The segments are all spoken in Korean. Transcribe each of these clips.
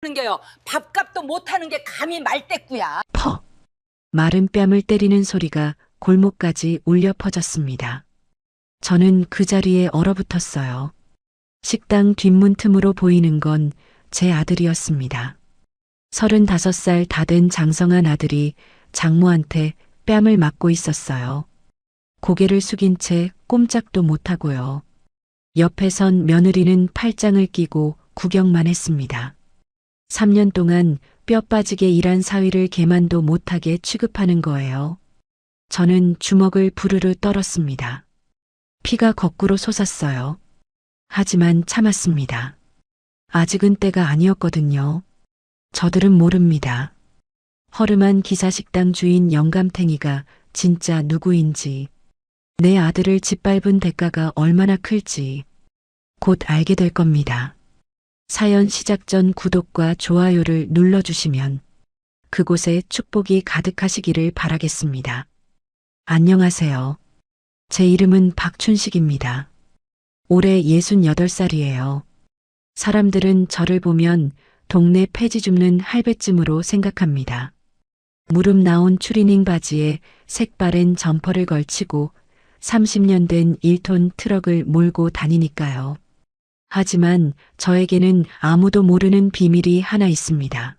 갚는 게요. 밥값도 못하는 게 감히 말대꾸야. 퍼! 마른 뺨을 때리는 소리가 골목까지 울려 퍼졌습니다. 저는 그 자리에 얼어붙었어요. 식당 뒷문 틈으로 보이는 건 제 아들이었습니다. 35살 다 된 장성한 아들이 장모한테 뺨을 맞고 있었어요. 고개를 숙인 채 꼼짝도 못하고요. 옆에 선 며느리는 팔짱을 끼고 구경만 했습니다. 3년 동안 뼈 빠지게 일한 사위를 개만도 못하게 취급하는 거예요. 저는 주먹을 부르르 떨었습니다. 피가 거꾸로 솟았어요. 하지만 참았습니다. 아직은 때가 아니었거든요. 저들은 모릅니다. 허름한 기사식당 주인 영감탱이가 진짜 누구인지, 내 아들을 짓밟은 대가가 얼마나 클지 곧 알게 될 겁니다. 사연 시작 전 구독과 좋아요를 눌러주시면 그곳에 축복이 가득하시기를 바라겠습니다. 안녕하세요. 제 이름은 박춘식입니다. 올해 68살이에요. 사람들은 저를 보면 동네 폐지 줍는 할배쯤으로 생각합니다. 무릎 나온 추리닝 바지에 색바랜 점퍼를 걸치고 30년 된 1톤 트럭을 몰고 다니니까요. 하지만 저에게는 아무도 모르는 비밀이 하나 있습니다.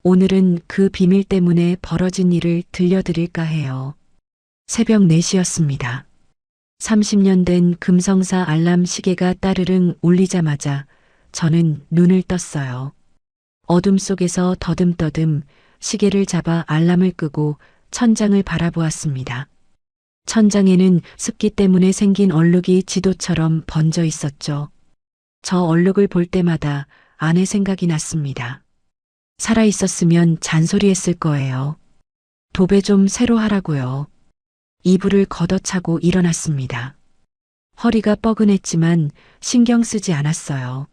오늘은 그 비밀 때문에 벌어진 일을 들려드릴까 해요. 새벽 4시였습니다. 30년 된 금성사 알람 시계가 따르릉 울리자마자 저는 눈을 떴어요. 어둠 속에서 더듬더듬 시계를 잡아 알람을 끄고 천장을 바라보았습니다. 천장에는 습기 때문에 생긴 얼룩이 지도처럼 번져 있었죠. 저 얼룩을 볼 때마다 아내 생각이 났습니다. 살아 있었으면 잔소리했을 거예요. 도배 좀 새로 하라고요. 이불을 걷어차고 일어났습니다. 허리가 뻐근했지만 신경 쓰지 않았어요.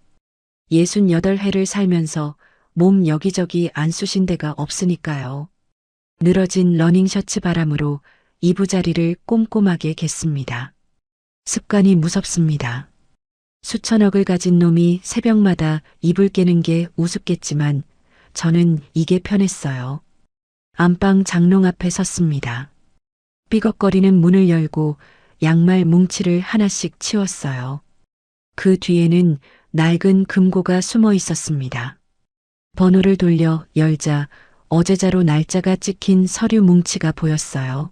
68해를 살면서 몸 여기저기 안 쑤신 데가 없으니까요. 늘어진 러닝셔츠 바람으로 이부자리를 꼼꼼하게 갰습니다. 습관이 무섭습니다. 수천억을 가진 놈이 새벽마다 이불 깨는 게 우습겠지만 저는 이게 편했어요. 안방 장롱 앞에 섰습니다. 삐걱거리는 문을 열고 양말 뭉치를 하나씩 치웠어요. 그 뒤에는 낡은 금고가 숨어 있었습니다. 번호를 돌려 열자 어제자로 날짜가 찍힌 서류 뭉치가 보였어요.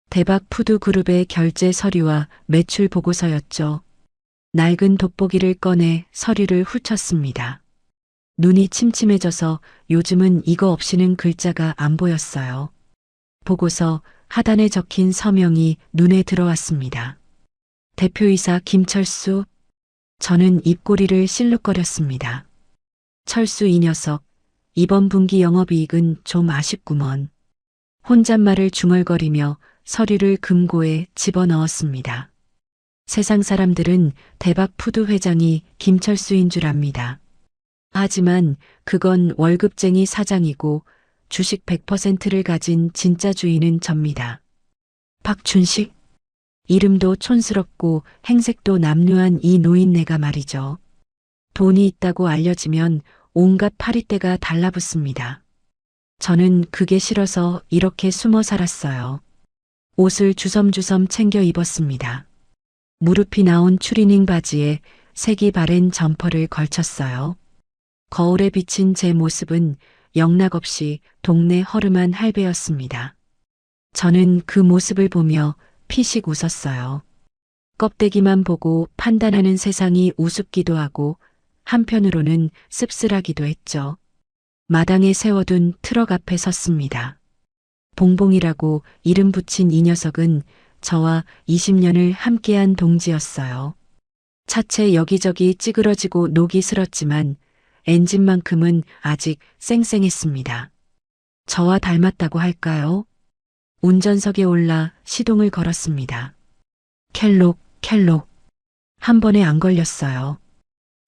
대박 푸드 그룹의 결제 서류와 매출 보고서였죠. 낡은 돋보기를 꺼내 서류를 훑었습니다. 눈이 침침해져서 요즘은 이거 없이는 글자가 안 보였어요. 보고서 하단에 적힌 서명이 눈에 들어왔습니다. 대표이사 김철수. 저는 입꼬리를 실룩거렸습니다. 철수 이 녀석, 이번 분기 영업이익은 좀 아쉽구먼. 혼잣말을 중얼거리며 서류를 금고에 집어넣었습니다. 세상 사람들은 대박푸드 회장이 김철수인 줄 압니다. 하지만 그건 월급쟁이 사장이고 주식 100%를 가진 진짜 주인은 접니다. 박춘식? 이름도 촌스럽고 행색도 남루한 이 노인네가 말이죠. 돈이 있다고 알려지면 온갖 파리떼가 달라붙습니다. 저는 그게 싫어서 이렇게 숨어 살았어요. 옷을 주섬주섬 챙겨 입었습니다. 무릎이 나온 추리닝 바지에 색이 바랜 점퍼를 걸쳤어요. 거울에 비친 제 모습은 영락없이 동네 허름한 할배였습니다. 저는 그 모습을 보며 피식 웃었어요. 껍데기만 보고 판단하는 세상이 우습기도 하고 한편으로는 씁쓸하기도 했죠. 마당에 세워둔 트럭 앞에 섰습니다. 봉봉이라고 이름 붙인 이 녀석은 저와 20년을 함께한 동지였어요. 차체 여기저기 찌그러지고 녹이 슬었지만 엔진만큼은 아직 쌩쌩했습니다. 저와 닮았다고 할까요? 운전석에 올라 시동을 걸었습니다. 켈록, 켈록. 한 번에 안 걸렸어요.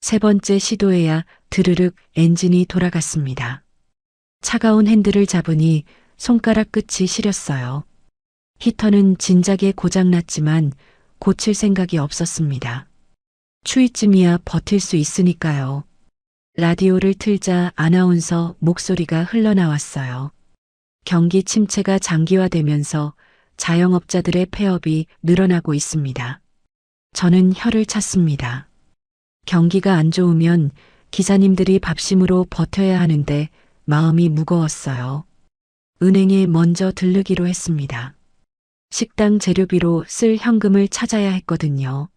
세 번째 시도에야 드르륵 엔진이 돌아갔습니다. 차가운 핸들을 잡으니 손가락 끝이 시렸어요. 히터는 진작에 고장났지만 고칠 생각이 없었습니다. 추위쯤이야 버틸 수 있으니까요. 라디오를 틀자 아나운서 목소리가 흘러나왔어요. 경기 침체가 장기화되면서 자영업자들의 폐업이 늘어나고 있습니다. 저는 혀를 찼습니다. 경기가 안 좋으면 기사님들이 밥심으로 버텨야 하는데 마음이 무거웠어요. 은행에 먼저 들르기로 했습니다. 식당 재료비로 쓸 현금을 찾아야 했거든요.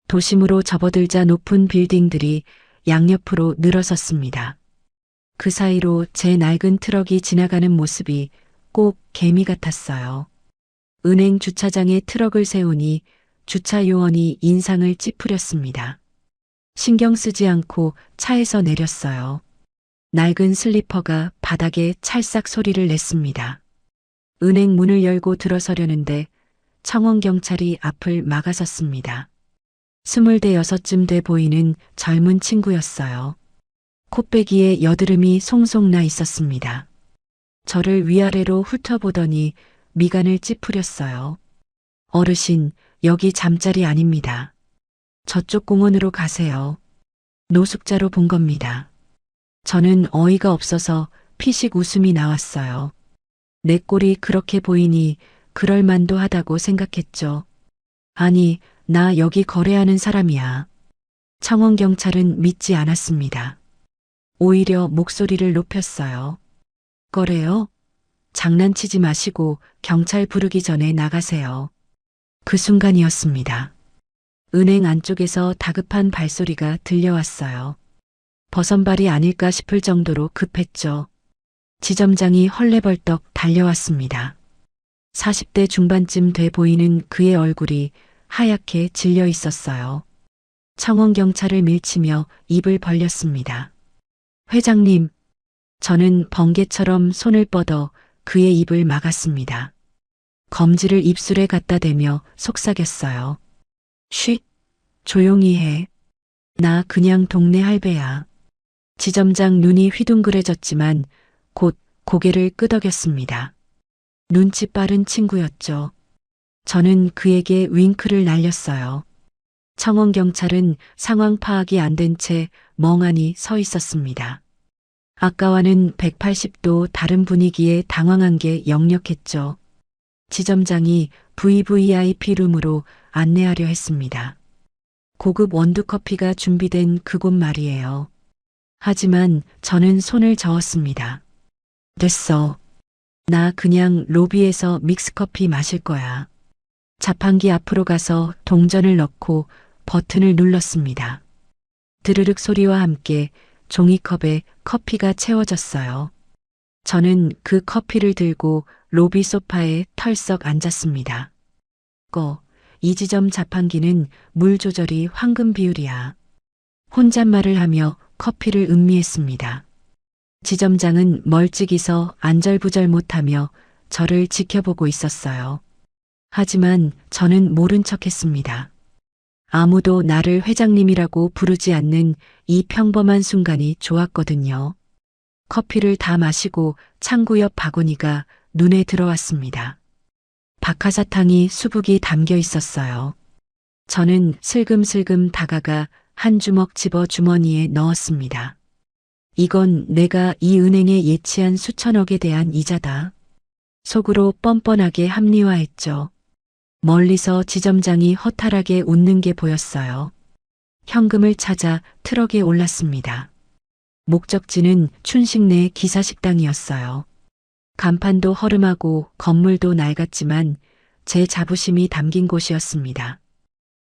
도심으로 접어들자 높은 빌딩들이 양옆으로 늘어섰습니다. 그 사이로 제 낡은 트럭이 지나가는 모습이 꼭 개미 같았어요. 은행 주차장에 트럭을 세우니 주차 요원이 인상을 찌푸렸습니다. 신경 쓰지 않고 차에서 내렸어요. 낡은 슬리퍼가 바닥에 찰싹 소리를 냈습니다. 은행 문을 열고 들어서려는데 청원경찰이 앞을 막아섰습니다. 26쯤 돼 보이는 젊은 친구였어요. 콧배기에 여드름이 송송 나 있었습니다. 저를 위아래로 훑어보더니 미간을 찌푸렸어요. 어르신, 여기 잠자리 아닙니다. 저쪽 공원으로 가세요. 노숙자로 본 겁니다. 저는 어이가 없어서 피식 웃음이 나왔어요. 내 꼴이 그렇게 보이니 그럴만도 하다고 생각했죠. 아니, 나 여기 거래하는 사람이야. 청원경찰은 믿지 않았습니다. 오히려 목소리를 높였어요. 거래요? 장난치지 마시고 경찰 부르기 전에 나가세요. 그 순간이었습니다. 은행 안쪽에서 다급한 발소리가 들려왔어요. 버선발이 아닐까 싶을 정도로 급했죠. 지점장이 헐레벌떡 달려왔습니다. 40대 중반쯤 돼 보이는 그의 얼굴이 하얗게 질려 있었어요. 청원경찰을 밀치며 입을 벌렸습니다. 회장님, 저는 번개처럼 손을 뻗어 그의 입을 막았습니다. 검지를 입술에 갖다 대며 속삭였어요. 쉿, 조용히 해. 나 그냥 동네 할배야. 지점장 눈이 휘둥그레졌지만 곧 고개를 끄덕였습니다. 눈치 빠른 친구였죠. 저는 그에게 윙크를 날렸어요. 청원경찰은 상황 파악이 안 된 채 멍하니 서 있었습니다. 아까와는 180도 다른 분위기에 당황한 게 역력했죠. 지점장이 VVIP 룸으로 안내하려 했습니다. 고급 원두커피가 준비된 그곳 말이에요. 하지만 저는 손을 저었습니다. 됐어. 나 그냥 로비에서 믹스커피 마실 거야. 자판기 앞으로 가서 동전을 넣고 버튼을 눌렀습니다. 드르륵 소리와 함께 종이컵에 커피가 채워졌어요. 저는 그 커피를 들고 로비 소파에 털썩 앉았습니다. 이 지점 자판기는 물 조절이 황금 비율이야. 혼잣말을 하며 커피를 음미했습니다. 지점장은 멀찍이서 안절부절 못하며 저를 지켜보고 있었어요. 하지만 저는 모른 척했습니다. 아무도 나를 회장님이라고 부르지 않는 이 평범한 순간이 좋았거든요. 커피를 다 마시고 창구 옆 바구니가 눈에 들어왔습니다. 박하사탕이 수북이 담겨 있었어요. 저는 슬금슬금 다가가 한 주먹 집어 주머니에 넣었습니다. 이건 내가 이 은행에 예치한 수천억에 대한 이자다. 속으로 뻔뻔하게 합리화했죠. 멀리서 지점장이 허탈하게 웃는 게 보였어요. 현금을 찾아 트럭에 올랐습니다. 목적지는 춘식내 기사식당이었어요. 간판도 허름하고 건물도 낡았지만 제 자부심이 담긴 곳이었습니다.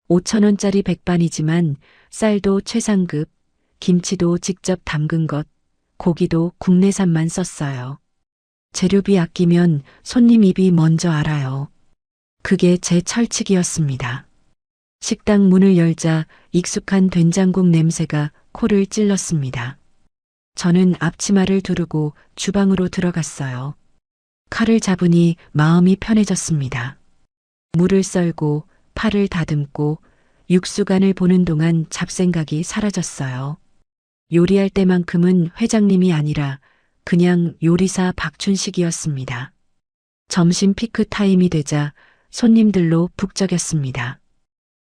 5,000원짜리 백반이지만 쌀도 최상급, 김치도 직접 담근 것, 고기도 국내산만 썼어요. 재료비 아끼면 손님 입이 먼저 알아요. 그게 제 철칙이었습니다. 식당 문을 열자 익숙한 된장국 냄새가 코를 찔렀습니다. 저는 앞치마를 두르고 주방으로 들어갔어요. 칼을 잡으니 마음이 편해졌습니다. 물을 썰고 파를 다듬고 육수간을 보는 동안 잡생각이 사라졌어요. 요리할 때만큼은 회장님이 아니라 그냥 요리사 박춘식이었습니다. 점심 피크 타임이 되자 손님들로 북적였습니다.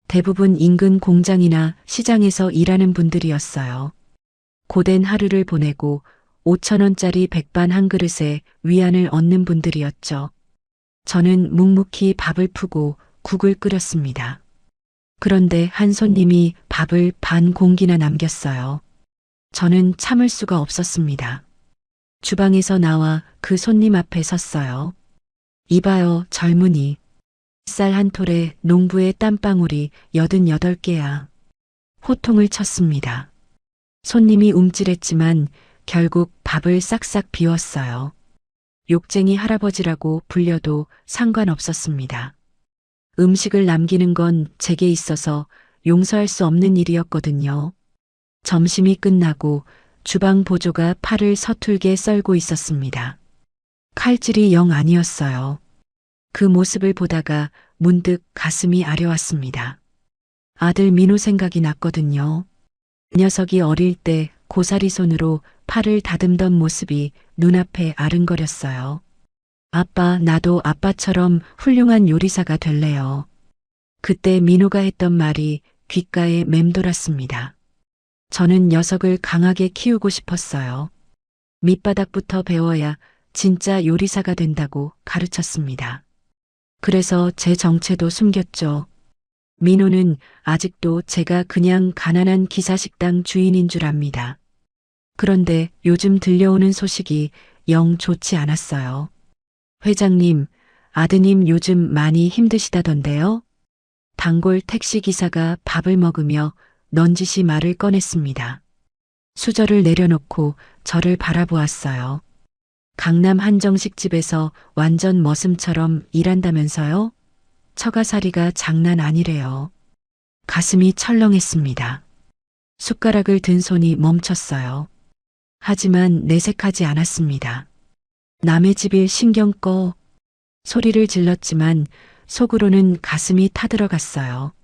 대부분 인근 공장이나 시장에서 일하는 분들이었어요. 고된 하루를 보내고 5,000원짜리 백반 한 그릇에 위안을 얻는 분들이었죠. 저는 묵묵히 밥을 푸고 국을 끓였습니다. 그런데 한 손님이 밥을 반 공기나 남겼어요. 저는 참을 수가 없었습니다. 주방에서 나와 그 손님 앞에 섰어요. 이봐요, 젊은이. 쌀 한 톨에 농부의 땀방울이 88개야. 호통을 쳤습니다. 손님이 움찔했지만 결국 밥을 싹싹 비웠어요. 욕쟁이 할아버지라고 불려도 상관없었습니다. 음식을 남기는 건 제게 있어서 용서할 수 없는 일이었거든요. 점심이 끝나고 주방 보조가 팔을 서툴게 썰고 있었습니다. 칼질이 영 아니었어요. 그 모습을 보다가 문득 가슴이 아려왔습니다. 아들 민호 생각이 났거든요. 녀석이 어릴 때 고사리 손으로 팔을 다듬던 모습이 눈앞에 아른거렸어요. 아빠, 나도 아빠처럼 훌륭한 요리사가 될래요. 그때 민호가 했던 말이 귓가에 맴돌았습니다. 저는 녀석을 강하게 키우고 싶었어요. 밑바닥부터 배워야 진짜 요리사가 된다고 가르쳤습니다. 그래서 제 정체도 숨겼죠. 민호는 아직도 제가 그냥 가난한 기사식당 주인인 줄 압니다. 그런데 요즘 들려오는 소식이 영 좋지 않았어요. 회장님, 아드님 요즘 많이 힘드시다던데요? 단골 택시기사가 밥을 먹으며 넌지시 말을 꺼냈습니다. 수저를 내려놓고 저를 바라보았어요. 강남 한정식집에서 완전 머슴처럼 일한다면서요? 처가살이가 장난 아니래요. 가슴이 철렁했습니다. 숟가락을 든 손이 멈췄어요. 하지만 내색하지 않았습니다. 남의 집일 신경 꺼. 소리를 질렀지만 속으로는 가슴이 타들어갔어요.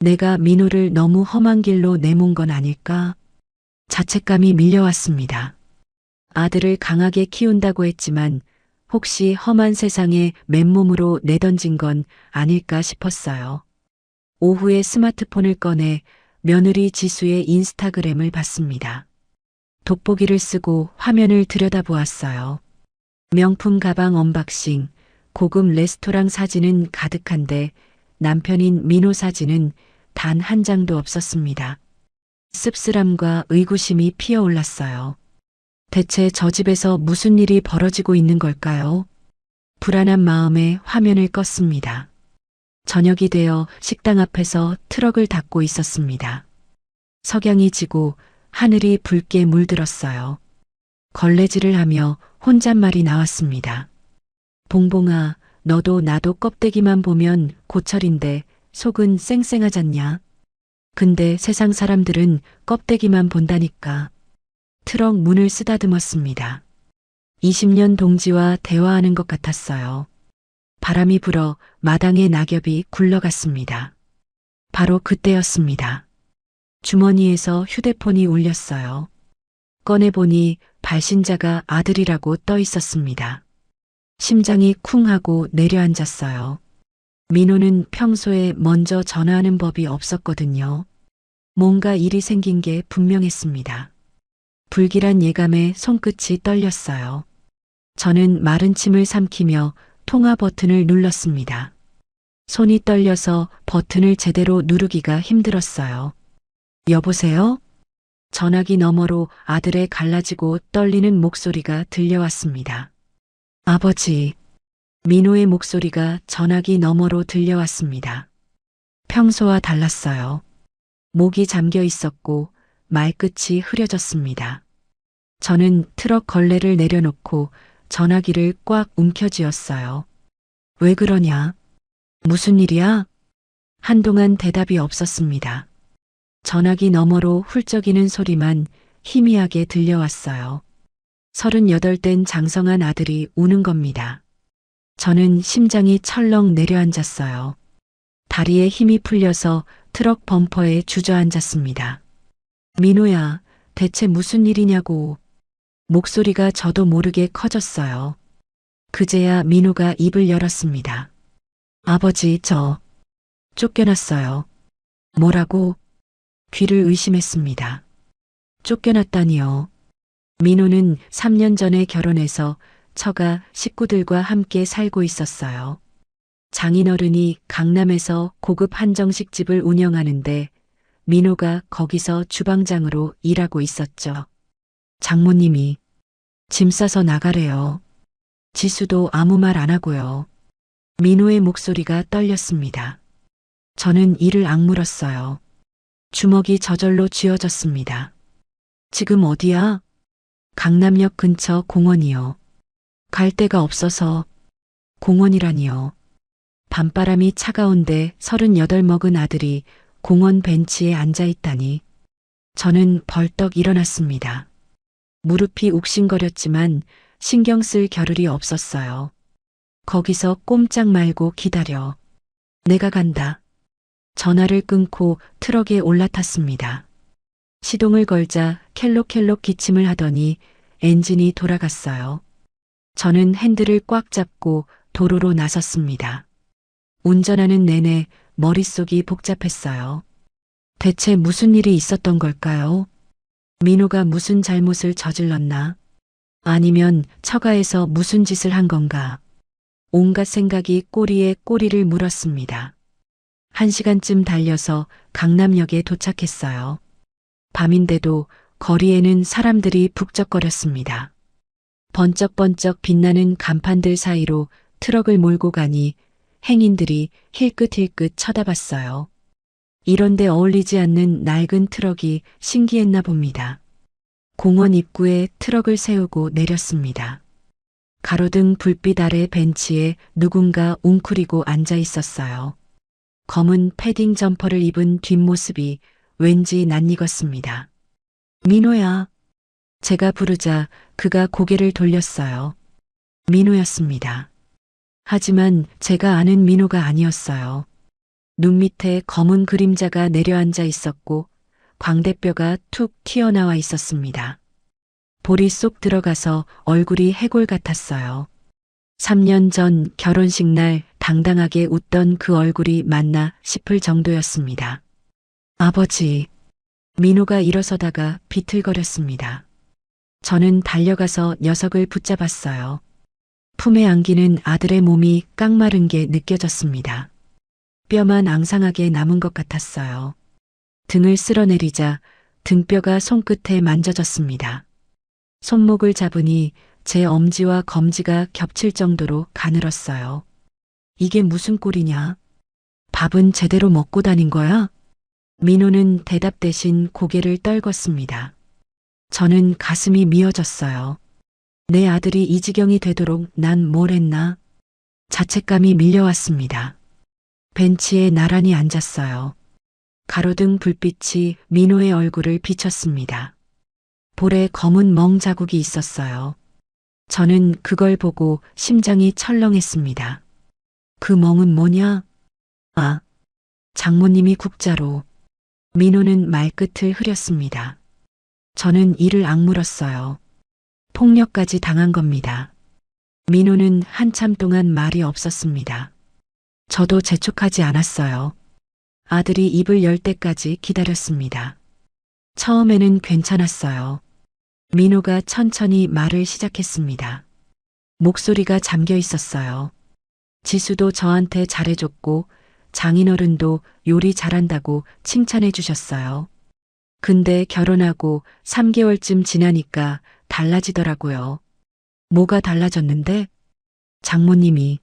내가 민호를 너무 험한 길로 내몬 건 아닐까? 자책감이 밀려왔습니다. 아들을 강하게 키운다고 했지만 혹시 험한 세상에 맨몸으로 내던진 건 아닐까 싶었어요. 오후에 스마트폰을 꺼내 며느리 지수의 인스타그램을 봤습니다. 돋보기를 쓰고 화면을 들여다보았어요. 명품 가방 언박싱, 고급 레스토랑 사진은 가득한데 남편인 민호 사진은 단 한 장도 없었습니다. 씁쓸함과 의구심이 피어올랐어요. 대체 저 집에서 무슨 일이 벌어지고 있는 걸까요? 불안한 마음에 화면을 껐습니다. 저녁이 되어 식당 앞에서 트럭을 닫고 있었습니다. 석양이 지고 하늘이 붉게 물들었어요. 걸레질을 하며 혼잣말이 나왔습니다. 봉봉아, 너도 나도 껍데기만 보면 고철인데 속은 쌩쌩하잖냐? 근데 세상 사람들은 껍데기만 본다니까. 트럭 문을 쓰다듬었습니다. 20년 동지와 대화하는 것 같았어요. 바람이 불어 마당에 낙엽이 굴러갔습니다. 바로 그때였습니다. 주머니에서 휴대폰이 울렸어요. 꺼내보니 발신자가 아들이라고 떠 있었습니다. 심장이 쿵 하고 내려앉았어요. 민호는 평소에 먼저 전화하는 법이 없었거든요. 뭔가 일이 생긴 게 분명했습니다. 불길한 예감에 손끝이 떨렸어요. 저는 마른 침을 삼키며 통화 버튼을 눌렀습니다. 손이 떨려서 버튼을 제대로 누르기가 힘들었어요. 여보세요? 전화기 너머로 아들의 갈라지고 떨리는 목소리가 들려왔습니다. 아버지. 민호의 목소리가 전화기 너머로 들려왔습니다. 평소와 달랐어요. 목이 잠겨 있었고 말끝이 흐려졌습니다. 저는 트럭 걸레를 내려놓고 전화기를 꽉 움켜쥐었어요. 왜 그러냐? 무슨 일이야? 한동안 대답이 없었습니다. 전화기 너머로 훌쩍이는 소리만 희미하게 들려왔어요. 38된 장성한 아들이 우는 겁니다. 저는 심장이 철렁 내려앉았어요. 다리에 힘이 풀려서 트럭 범퍼에 주저앉았습니다. 민호야, 대체 무슨 일이냐고. 목소리가 저도 모르게 커졌어요. 그제야 민호가 입을 열었습니다. 아버지, 저 쫓겨났어요. 뭐라고? 귀를 의심했습니다. 쫓겨났다니요. 민호는 3년 전에 결혼해서 처가 식구들과 함께 살고 있었어요. 장인어른이 강남에서 고급 한정식집을 운영하는데 민호가 거기서 주방장으로 일하고 있었죠. 장모님이 짐 싸서 나가래요. 지수도 아무 말 안 하고요. 민호의 목소리가 떨렸습니다. 저는 이를 악물었어요. 주먹이 저절로 쥐어졌습니다. 지금 어디야? 강남역 근처 공원이요. 갈 데가 없어서. 공원이라니요. 밤바람이 차가운데 38 먹은 아들이 공원 벤치에 앉아 있다니. 저는 벌떡 일어났습니다. 무릎이 욱신거렸지만 신경 쓸 겨를이 없었어요. 거기서 꼼짝 말고 기다려. 내가 간다. 전화를 끊고 트럭에 올라탔습니다. 시동을 걸자 켈록켈록 기침을 하더니 엔진이 돌아갔어요. 저는 핸들을 꽉 잡고 도로로 나섰습니다. 운전하는 내내 머릿속이 복잡했어요. 대체 무슨 일이 있었던 걸까요? 민호가 무슨 잘못을 저질렀나? 아니면 처가에서 무슨 짓을 한 건가? 온갖 생각이 꼬리에 꼬리를 물었습니다. 1시간쯤 달려서 강남역에 도착했어요. 밤인데도 거리에는 사람들이 북적거렸습니다. 번쩍번쩍 빛나는 간판들 사이로 트럭을 몰고 가니 행인들이 힐끗힐끗 쳐다봤어요. 이런데 어울리지 않는 낡은 트럭이 신기했나 봅니다. 공원 입구에 트럭을 세우고 내렸습니다. 가로등 불빛 아래 벤치에 누군가 웅크리고 앉아 있었어요. 검은 패딩 점퍼를 입은 뒷모습이 왠지 낯익었습니다. 민호야. 제가 부르자 그가 고개를 돌렸어요. 민호였습니다. 하지만 제가 아는 민호가 아니었어요. 눈 밑에 검은 그림자가 내려앉아 있었고 광대뼈가 툭 튀어나와 있었습니다. 볼이 쏙 들어가서 얼굴이 해골 같았어요. 3년 전 결혼식 날 당당하게 웃던 그 얼굴이 맞나 싶을 정도였습니다. 아버지. 민호가 일어서다가 비틀거렸습니다. 저는 달려가서 녀석을 붙잡았어요. 품에 안기는 아들의 몸이 깡마른 게 느껴졌습니다. 뼈만 앙상하게 남은 것 같았어요. 등을 쓸어내리자 등뼈가 손끝에 만져졌습니다. 손목을 잡으니 제 엄지와 검지가 겹칠 정도로 가늘었어요. 이게 무슨 꼴이냐? 밥은 제대로 먹고 다닌 거야? 민호는 대답 대신 고개를 떨궜습니다. 저는 가슴이 미어졌어요. 내 아들이 이 지경이 되도록 난 뭘 했나? 자책감이 밀려왔습니다. 벤치에 나란히 앉았어요. 가로등 불빛이 민호의 얼굴을 비쳤습니다. 볼에 검은 멍 자국이 있었어요. 저는 그걸 보고 심장이 철렁했습니다. 그 멍은 뭐냐? 아, 장모님이 국자로. 민호는 말끝을 흐렸습니다. 저는 이를 악물었어요. 폭력까지 당한 겁니다. 민호는 한참 동안 말이 없었습니다. 저도 재촉하지 않았어요. 아들이 입을 열 때까지 기다렸습니다. 처음에는 괜찮았어요. 민호가 천천히 말을 시작했습니다. 목소리가 잠겨 있었어요. 지수도 저한테 잘해줬고 장인어른도 요리 잘한다고 칭찬해 주셨어요. 근데 결혼하고 3개월쯤 지나니까 달라지더라고요. 뭐가 달라졌는데? 장모님이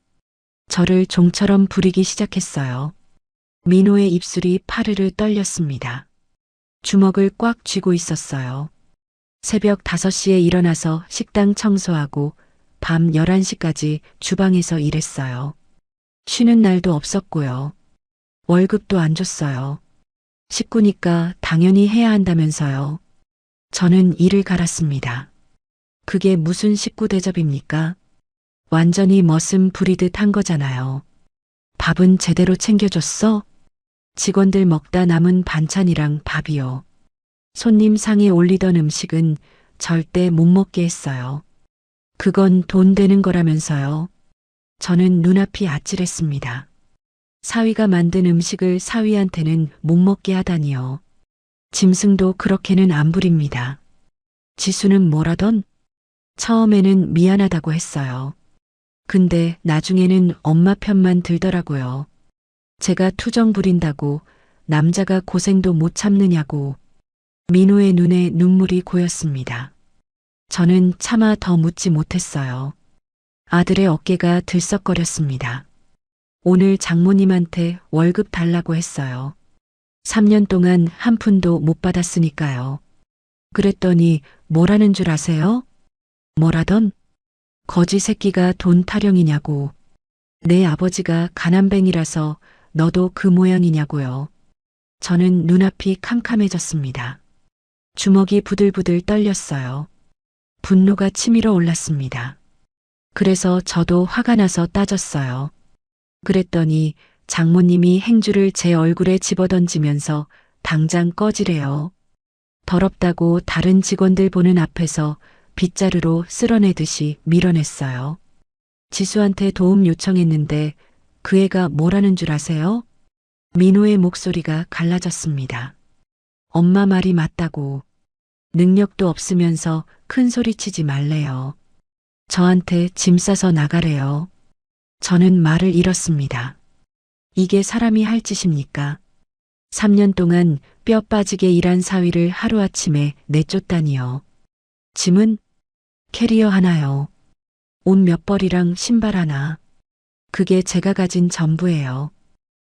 저를 종처럼 부리기 시작했어요. 민호의 입술이 파르르 떨렸습니다. 주먹을 꽉 쥐고 있었어요. 새벽 5시에 일어나서 식당 청소하고 밤 11시까지 주방에서 일했어요. 쉬는 날도 없었고요. 월급도 안 줬어요. 식구니까 당연히 해야 한다면서요. 저는 이를 갈았습니다. 그게 무슨 식구 대접입니까? 완전히 머슴 부리듯 한 거잖아요. 밥은 제대로 챙겨줬어? 직원들 먹다 남은 반찬이랑 밥이요. 손님 상에 올리던 음식은 절대 못 먹게 했어요. 그건 돈 되는 거라면서요. 저는 눈앞이 아찔했습니다. 사위가 만든 음식을 사위한테는 못 먹게 하다니요. 짐승도 그렇게는 안 부립니다. 지수는 뭐라던? 처음에는 미안하다고 했어요. 근데 나중에는 엄마 편만 들더라고요. 제가 투정 부린다고 남자가 고생도 못 참느냐고. 민호의 눈에 눈물이 고였습니다. 저는 차마 더 묻지 못했어요. 아들의 어깨가 들썩거렸습니다. 오늘 장모님한테 월급 달라고 했어요. 3년 동안 한 푼도 못 받았으니까요. 그랬더니 뭐라는 줄 아세요? 뭐라던? 거지 새끼가 돈 타령이냐고. 내 아버지가 가난뱅이라서 너도 그 모양이냐고요. 저는 눈앞이 캄캄해졌습니다. 주먹이 부들부들 떨렸어요. 분노가 치밀어 올랐습니다. 그래서 저도 화가 나서 따졌어요. 그랬더니 장모님이 행주를 제 얼굴에 집어던지면서 당장 꺼지래요. 더럽다고 다른 직원들 보는 앞에서 빗자루로 쓸어내듯이 밀어냈어요. 지수한테 도움 요청했는데 그 애가 뭐라는 줄 아세요? 민호의 목소리가 갈라졌습니다. 엄마 말이 맞다고. 능력도 없으면서 큰 소리 치지 말래요. 저한테 짐 싸서 나가래요. 저는 말을 잃었습니다. 이게 사람이 할 짓입니까? 3년 동안 뼈 빠지게 일한 사위를 하루아침에 내쫓다니요. 짐은 캐리어 하나요. 옷 몇 벌이랑 신발 하나. 그게 제가 가진 전부예요.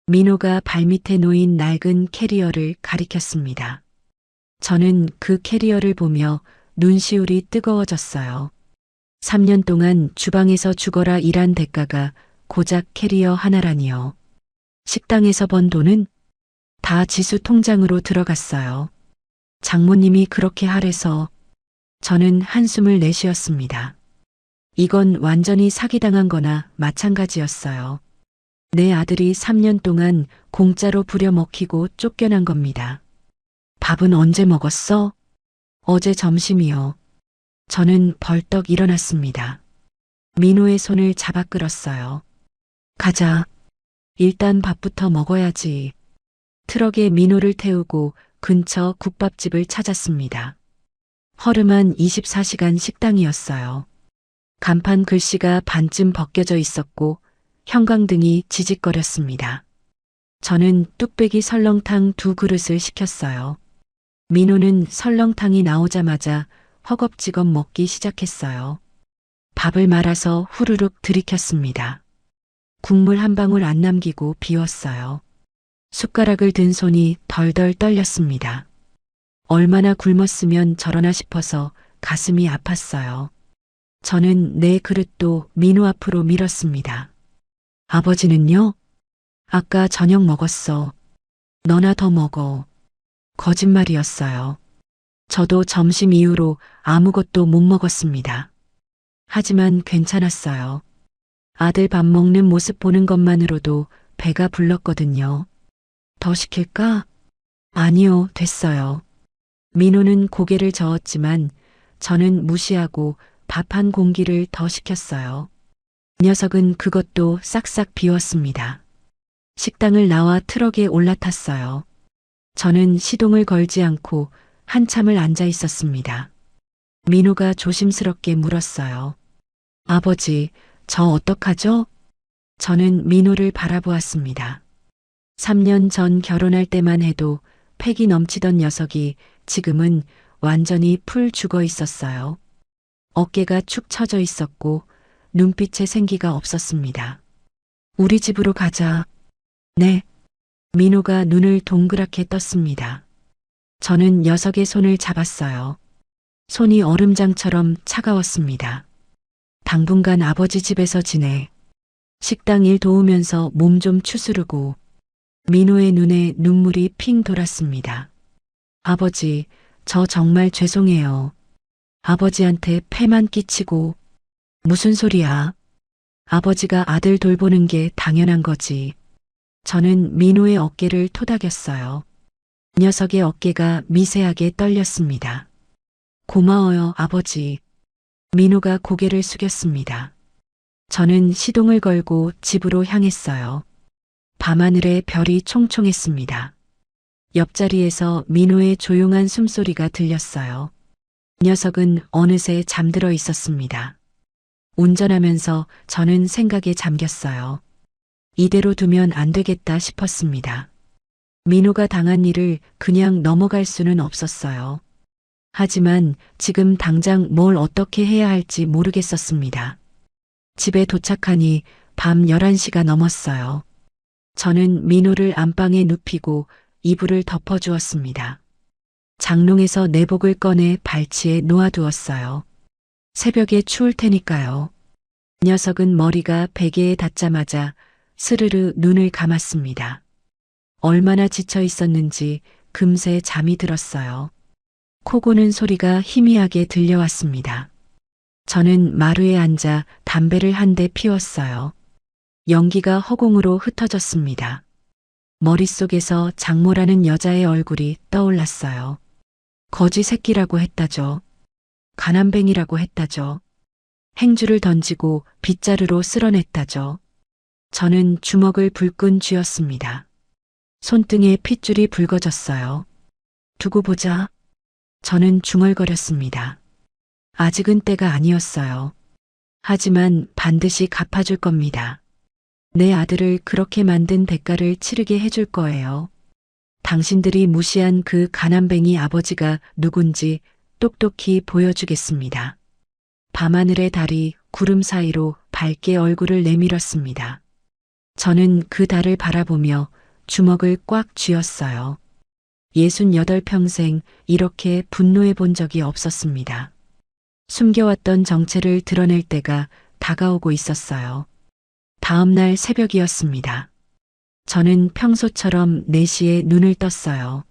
민호가 발밑에 놓인 낡은 캐리어를 가리켰습니다. 저는 그 캐리어를 보며 눈시울이 뜨거워졌어요. 3년 동안 주방에서 죽어라 일한 대가가 고작 캐리어 하나라니요. 식당에서 번 돈은 다 지수 통장으로 들어갔어요. 장모님이 그렇게 하래서 저는 한숨을 내쉬었습니다. 이건 완전히 사기당한 거나 마찬가지였어요. 내 아들이 3년 동안 공짜로 부려먹히고 쫓겨난 겁니다. 밥은 언제 먹었어? 어제 점심이요. 저는 벌떡 일어났습니다. 민호의 손을 잡아 끌었어요. 가자. 일단 밥부터 먹어야지. 트럭에 민호를 태우고 근처 국밥집을 찾았습니다. 허름한 24시간 식당이었어요. 간판 글씨가 반쯤 벗겨져 있었고 형광등이 지직거렸습니다. 저는 뚝배기 설렁탕 2그릇을 시켰어요. 민호는 설렁탕이 나오자마자 허겁지겁 먹기 시작했어요. 밥을 말아서 후루룩 들이켰습니다. 국물 한 방울 안 남기고 비웠어요. 숟가락을 든 손이 덜덜 떨렸습니다. 얼마나 굶었으면 저러나 싶어서 가슴이 아팠어요. 저는 내 그릇도 민호 앞으로 밀었습니다. 아버지는요? 아까 저녁 먹었어. 너나 더 먹어. 거짓말이었어요. 저도 점심 이후로 아무것도 못 먹었습니다. 하지만 괜찮았어요. 아들 밥 먹는 모습 보는 것만으로도 배가 불렀거든요. 더 시킬까? 아니요, 됐어요. 민호는 고개를 저었지만 저는 무시하고 밥 한 공기를 더 시켰어요. 녀석은 그것도 싹싹 비웠습니다. 식당을 나와 트럭에 올라탔어요. 저는 시동을 걸지 않고 한참을 앉아 있었습니다. 민호가 조심스럽게 물었어요. 아버지, 저 어떡하죠? 저는 민호를 바라보았습니다. 3년 전 결혼할 때만 해도 패기 넘치던 녀석이 지금은 완전히 풀 죽어 있었어요. 어깨가 축 처져 있었고 눈빛에 생기가 없었습니다. 우리 집으로 가자. 네. 민호가 눈을 동그랗게 떴습니다. 저는 녀석의 손을 잡았어요. 손이 얼음장처럼 차가웠습니다. 당분간 아버지 집에서 지내. 식당 일 도우면서 몸 좀 추스르고. 민호의 눈에 눈물이 핑 돌았습니다. 아버지, 저 정말 죄송해요. 아버지한테 폐만 끼치고. 무슨 소리야? 아버지가 아들 돌보는 게 당연한 거지. 저는 민호의 어깨를 토닥였어요. 녀석의 어깨가 미세하게 떨렸습니다. 고마워요, 아버지. 민호가 고개를 숙였습니다. 저는 시동을 걸고 집으로 향했어요. 밤하늘에 별이 총총했습니다. 옆자리에서 민호의 조용한 숨소리가 들렸어요. 녀석은 어느새 잠들어 있었습니다. 운전하면서 저는 생각에 잠겼어요. 이대로 두면 안 되겠다 싶었습니다. 민호가 당한 일을 그냥 넘어갈 수는 없었어요. 하지만 지금 당장 뭘 어떻게 해야 할지 모르겠었습니다. 집에 도착하니 밤 11시가 넘었어요. 저는 민호를 안방에 눕히고 이불을 덮어주었습니다. 장롱에서 내복을 꺼내 발치에 놓아두었어요. 새벽에 추울 테니까요. 녀석은 머리가 베개에 닿자마자 스르르 눈을 감았습니다. 얼마나 지쳐 있었는지 금세 잠이 들었어요. 코 고는 소리가 희미하게 들려왔습니다. 저는 마루에 앉아 담배를 한 대 피웠어요. 연기가 허공으로 흩어졌습니다. 머릿속에서 장모라는 여자의 얼굴이 떠올랐어요. 거지 새끼라고 했다죠. 가난뱅이라고 했다죠. 행주를 던지고 빗자루로 쓸어냈다죠. 저는 주먹을 불끈 쥐었습니다. 손등에 핏줄이 붉어졌어요. 두고 보자. 저는 중얼거렸습니다. 아직은 때가 아니었어요. 하지만 반드시 갚아줄 겁니다. 내 아들을 그렇게 만든 대가를 치르게 해줄 거예요. 당신들이 무시한 그 가난뱅이 아버지가 누군지 똑똑히 보여주겠습니다. 밤하늘의 달이 구름 사이로 밝게 얼굴을 내밀었습니다. 저는 그 달을 바라보며 주먹을 꽉 쥐었어요. 68평생 이렇게 분노해 본 적이 없었습니다. 숨겨왔던 정체를 드러낼 때가 다가오고 있었어요. 다음 날 새벽이었습니다. 저는 평소처럼 4시에 눈을 떴어요.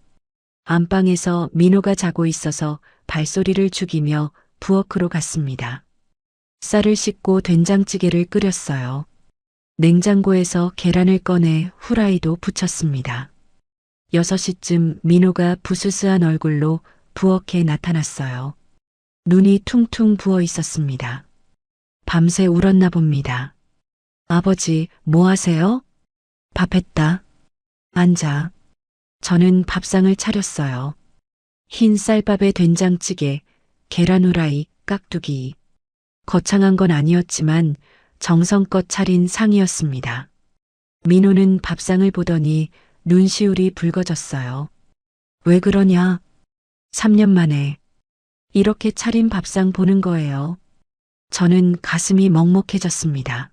안방에서 민호가 자고 있어서 발소리를 죽이며 부엌으로 갔습니다. 쌀을 씻고 된장찌개를 끓였어요. 냉장고에서 계란을 꺼내 후라이도 부쳤습니다. 6시쯤 민호가 부스스한 얼굴로 부엌에 나타났어요. 눈이 퉁퉁 부어 있었습니다. 밤새 울었나 봅니다. 아버지, 뭐 하세요? 밥했다. 앉아. 저는 밥상을 차렸어요. 흰 쌀밥에 된장찌개, 계란 후라이, 깍두기. 거창한 건 아니었지만 정성껏 차린 상이었습니다. 민호는 밥상을 보더니 눈시울이 붉어졌어요. 왜 그러냐? 3년 만에 이렇게 차린 밥상 보는 거예요. 저는 가슴이 먹먹해졌습니다.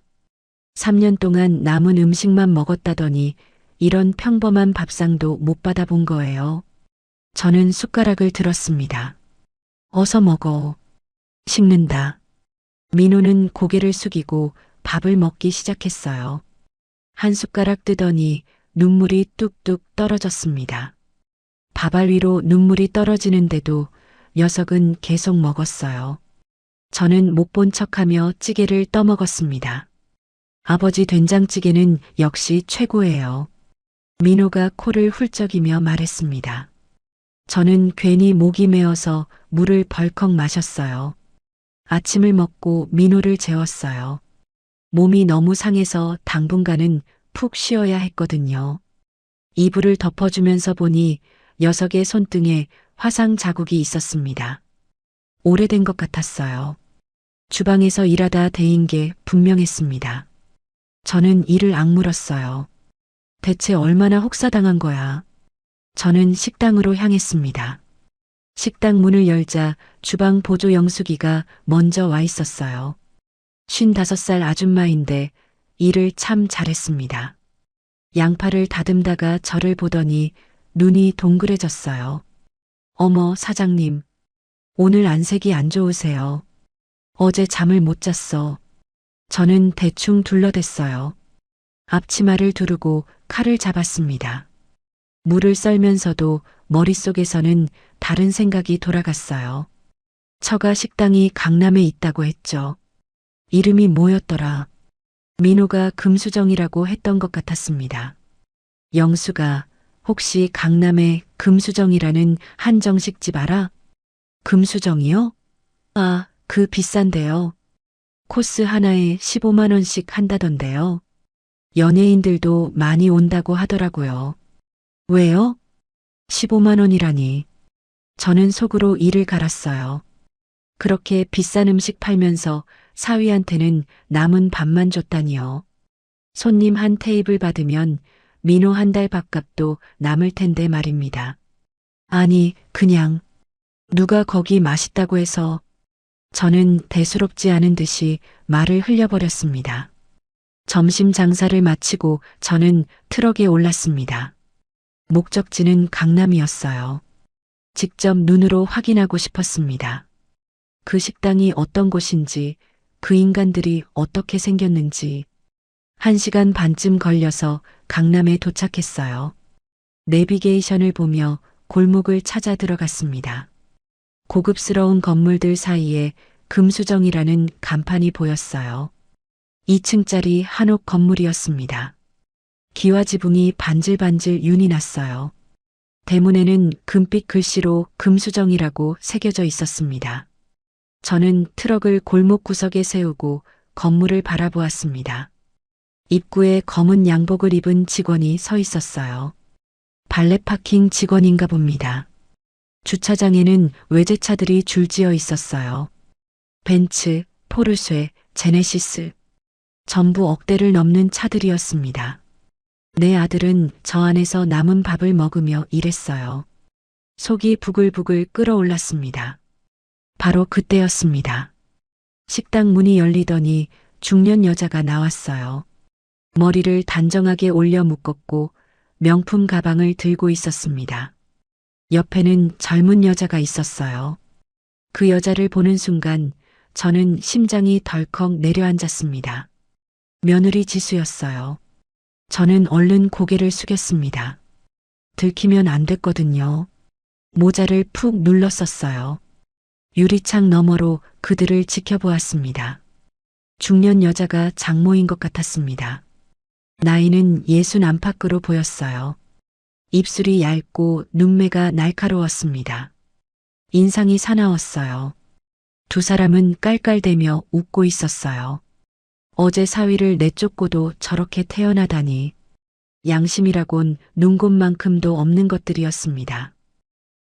3년 동안 남은 음식만 먹었다더니 이런 평범한 밥상도 못 받아본 거예요. 저는 숟가락을 들었습니다. 어서 먹어. 식는다. 민호는 고개를 숙이고 밥을 먹기 시작했어요. 한 숟가락 뜨더니 눈물이 뚝뚝 떨어졌습니다. 밥알 위로 눈물이 떨어지는데도 녀석은 계속 먹었어요. 저는 못 본 척하며 찌개를 떠먹었습니다. 아버지 된장찌개는 역시 최고예요. 민호가 코를 훌쩍이며 말했습니다. 저는 괜히 목이 메어서 물을 벌컥 마셨어요. 아침을 먹고 민호를 재웠어요. 몸이 너무 상해서 당분간은 푹 쉬어야 했거든요. 이불을 덮어주면서 보니 녀석의 손등에 화상 자국이 있었습니다. 오래된 것 같았어요. 주방에서 일하다 데인 게 분명했습니다. 저는 이를 악물었어요. 대체 얼마나 혹사당한 거야. 저는 식당으로 향했습니다. 식당 문을 열자 주방 보조 영숙이가 먼저 와 있었어요. 55살 아줌마인데 일을 참 잘했습니다. 양파를 다듬다가 저를 보더니 눈이 동그래졌어요. 어머, 사장님. 오늘 안색이 안 좋으세요. 어제 잠을 못 잤어. 저는 대충 둘러댔어요. 앞치마를 두르고 칼을 잡았습니다. 물을 썰면서도 머릿속에서는 다른 생각이 돌아갔어요. 처가 식당이 강남에 있다고 했죠. 이름이 뭐였더라? 민호가 금수정이라고 했던 것 같았습니다. 영수가 혹시 강남에 금수정이라는 한정식집 알아? 금수정이요? 아, 그 비싼데요. 코스 하나에 15만 원씩 한다던데요. 연예인들도 많이 온다고 하더라고요. 왜요? 15만 원이라니. 저는 속으로 이를 갈았어요. 그렇게 비싼 음식 팔면서 사위한테는 남은 밥만 줬다니요. 손님 한 테이블 받으면 민호 한 달 밥값도 남을 텐데 말입니다. 아니, 그냥 누가 거기 맛있다고 해서. 저는 대수롭지 않은 듯이 말을 흘려버렸습니다. 점심 장사를 마치고 저는 트럭에 올랐습니다. 목적지는 강남이었어요. 직접 눈으로 확인하고 싶었습니다. 그 식당이 어떤 곳인지, 그 인간들이 어떻게 생겼는지. 1시간 반쯤 걸려서 강남에 도착했어요. 내비게이션을 보며 골목을 찾아 들어갔습니다. 고급스러운 건물들 사이에 금수정이라는 간판이 보였어요. 2층짜리 한옥 건물이었습니다. 기와 지붕이 반질반질 윤이 났어요. 대문에는 금빛 글씨로 금수정이라고 새겨져 있었습니다. 저는 트럭을 골목 구석에 세우고 건물을 바라보았습니다. 입구에 검은 양복을 입은 직원이 서 있었어요. 발레 파킹 직원인가 봅니다. 주차장에는 외제차들이 줄지어 있었어요. 벤츠, 포르쉐, 제네시스. 전부 억대를 넘는 차들이었습니다. 내 아들은 저 안에서 남은 밥을 먹으며 일했어요. 속이 부글부글 끓어올랐습니다. 바로 그때였습니다. 식당 문이 열리더니 중년 여자가 나왔어요. 머리를 단정하게 올려 묶었고 명품 가방을 들고 있었습니다. 옆에는 젊은 여자가 있었어요. 그 여자를 보는 순간 저는 심장이 덜컥 내려앉았습니다. 며느리 지수였어요. 저는 얼른 고개를 숙였습니다. 들키면 안 됐거든요. 모자를 푹 눌렀었어요. 유리창 너머로 그들을 지켜보았습니다. 중년 여자가 장모인 것 같았습니다. 나이는 60 안팎으로 보였어요. 입술이 얇고 눈매가 날카로웠습니다. 인상이 사나웠어요. 두 사람은 깔깔대며 웃고 있었어요. 어제 사위를 내쫓고도 저렇게 태어나다니. 양심이라곤 눈곱만큼도 없는 것들이었습니다.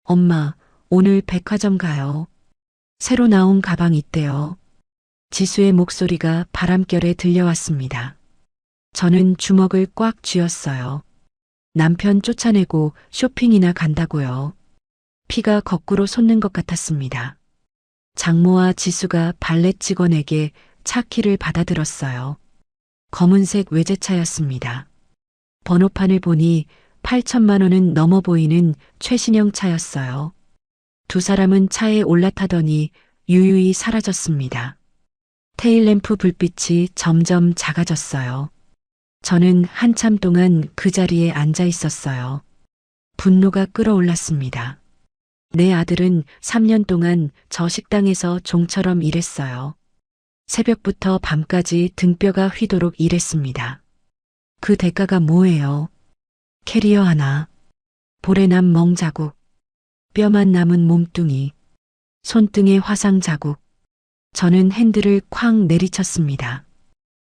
엄마, 오늘 백화점 가요. 새로 나온 가방 있대요. 지수의 목소리가 바람결에 들려왔습니다. 저는 주먹을 꽉 쥐었어요. 남편 쫓아내고 쇼핑이나 간다고요. 피가 거꾸로 솟는 것 같았습니다. 장모와 지수가 발렛 직원에게 차 키를 받아들었어요. 검은색 외제차였습니다. 번호판을 보니 8천만 원은 넘어 보이는 최신형 차였어요. 두 사람은 차에 올라타더니 유유히 사라졌습니다. 테일램프 불빛이 점점 작아졌어요. 저는 한참 동안 그 자리에 앉아 있었어요. 분노가 끓어올랐습니다. 내 아들은 3년 동안 저 식당에서 종처럼 일했어요. 새벽부터 밤까지 등뼈가 휘도록 일했습니다. 그 대가가 뭐예요? 캐리어 하나, 볼에남 멍 자국, 뼈만 남은 몸뚱이, 손등에 화상 자국. 저는 핸들을 쾅 내리쳤습니다.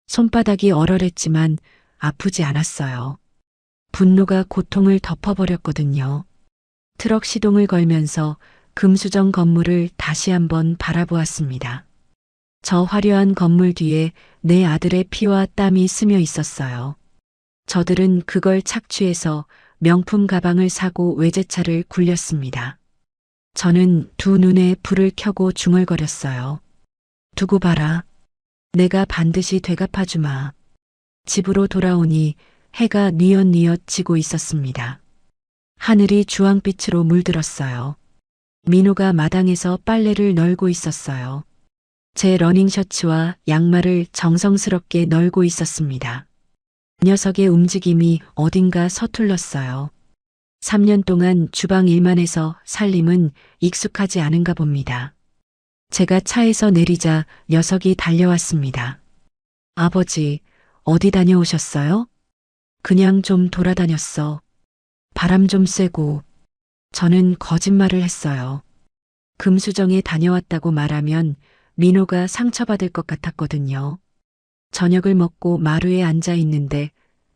손바닥이 얼얼했지만 아프지 않았어요. 분노가 고통을 덮어버렸거든요. 트럭 시동을 걸면서 금수정 건물을 다시 한번 바라보았습니다. 저 화려한 건물 뒤에 내 아들의 피와 땀이 스며 있었어요. 저들은 그걸 착취해서 명품 가방을 사고 외제차를 굴렸습니다. 저는 두 눈에 불을 켜고 중얼거렸어요. 두고 봐라. 내가 반드시 되갚아주마. 집으로 돌아오니 해가 뉘엿뉘엿 지고 있었습니다. 하늘이 주황빛으로 물들었어요. 민호가 마당에서 빨래를 널고 있었어요. 제 러닝셔츠와 양말을 정성스럽게 널고 있었습니다. 녀석의 움직임이 어딘가 서툴렀어요. 3년 동안 주방 일만 해서 살림은 익숙하지 않은가 봅니다. 제가 차에서 내리자 녀석이 달려왔습니다. 아버지, 어디 다녀오셨어요? 그냥 좀 돌아다녔어. 바람 좀 쐬고. 저는 거짓말을 했어요. 금수정에 다녀왔다고 말하면 민호가 상처받을 것 같았거든요. 저녁을 먹고 마루에 앉아 있는데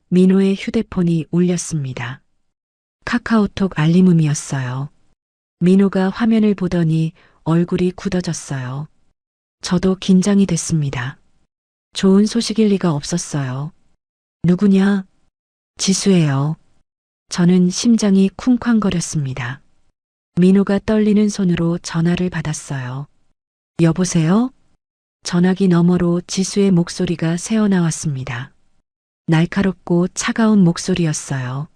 민호의 휴대폰이 울렸습니다. 카카오톡 알림음이었어요. 민호가 화면을 보더니 얼굴이 굳어졌어요. 저도 긴장이 됐습니다. 좋은 소식일 리가 없었어요. 누구냐? 지수예요. 저는 심장이 쿵쾅거렸습니다. 민호가 떨리는 손으로 전화를 받았어요. 여보세요? 전화기 너머로 지수의 목소리가 새어나왔습니다. 날카롭고 차가운 목소리였어요.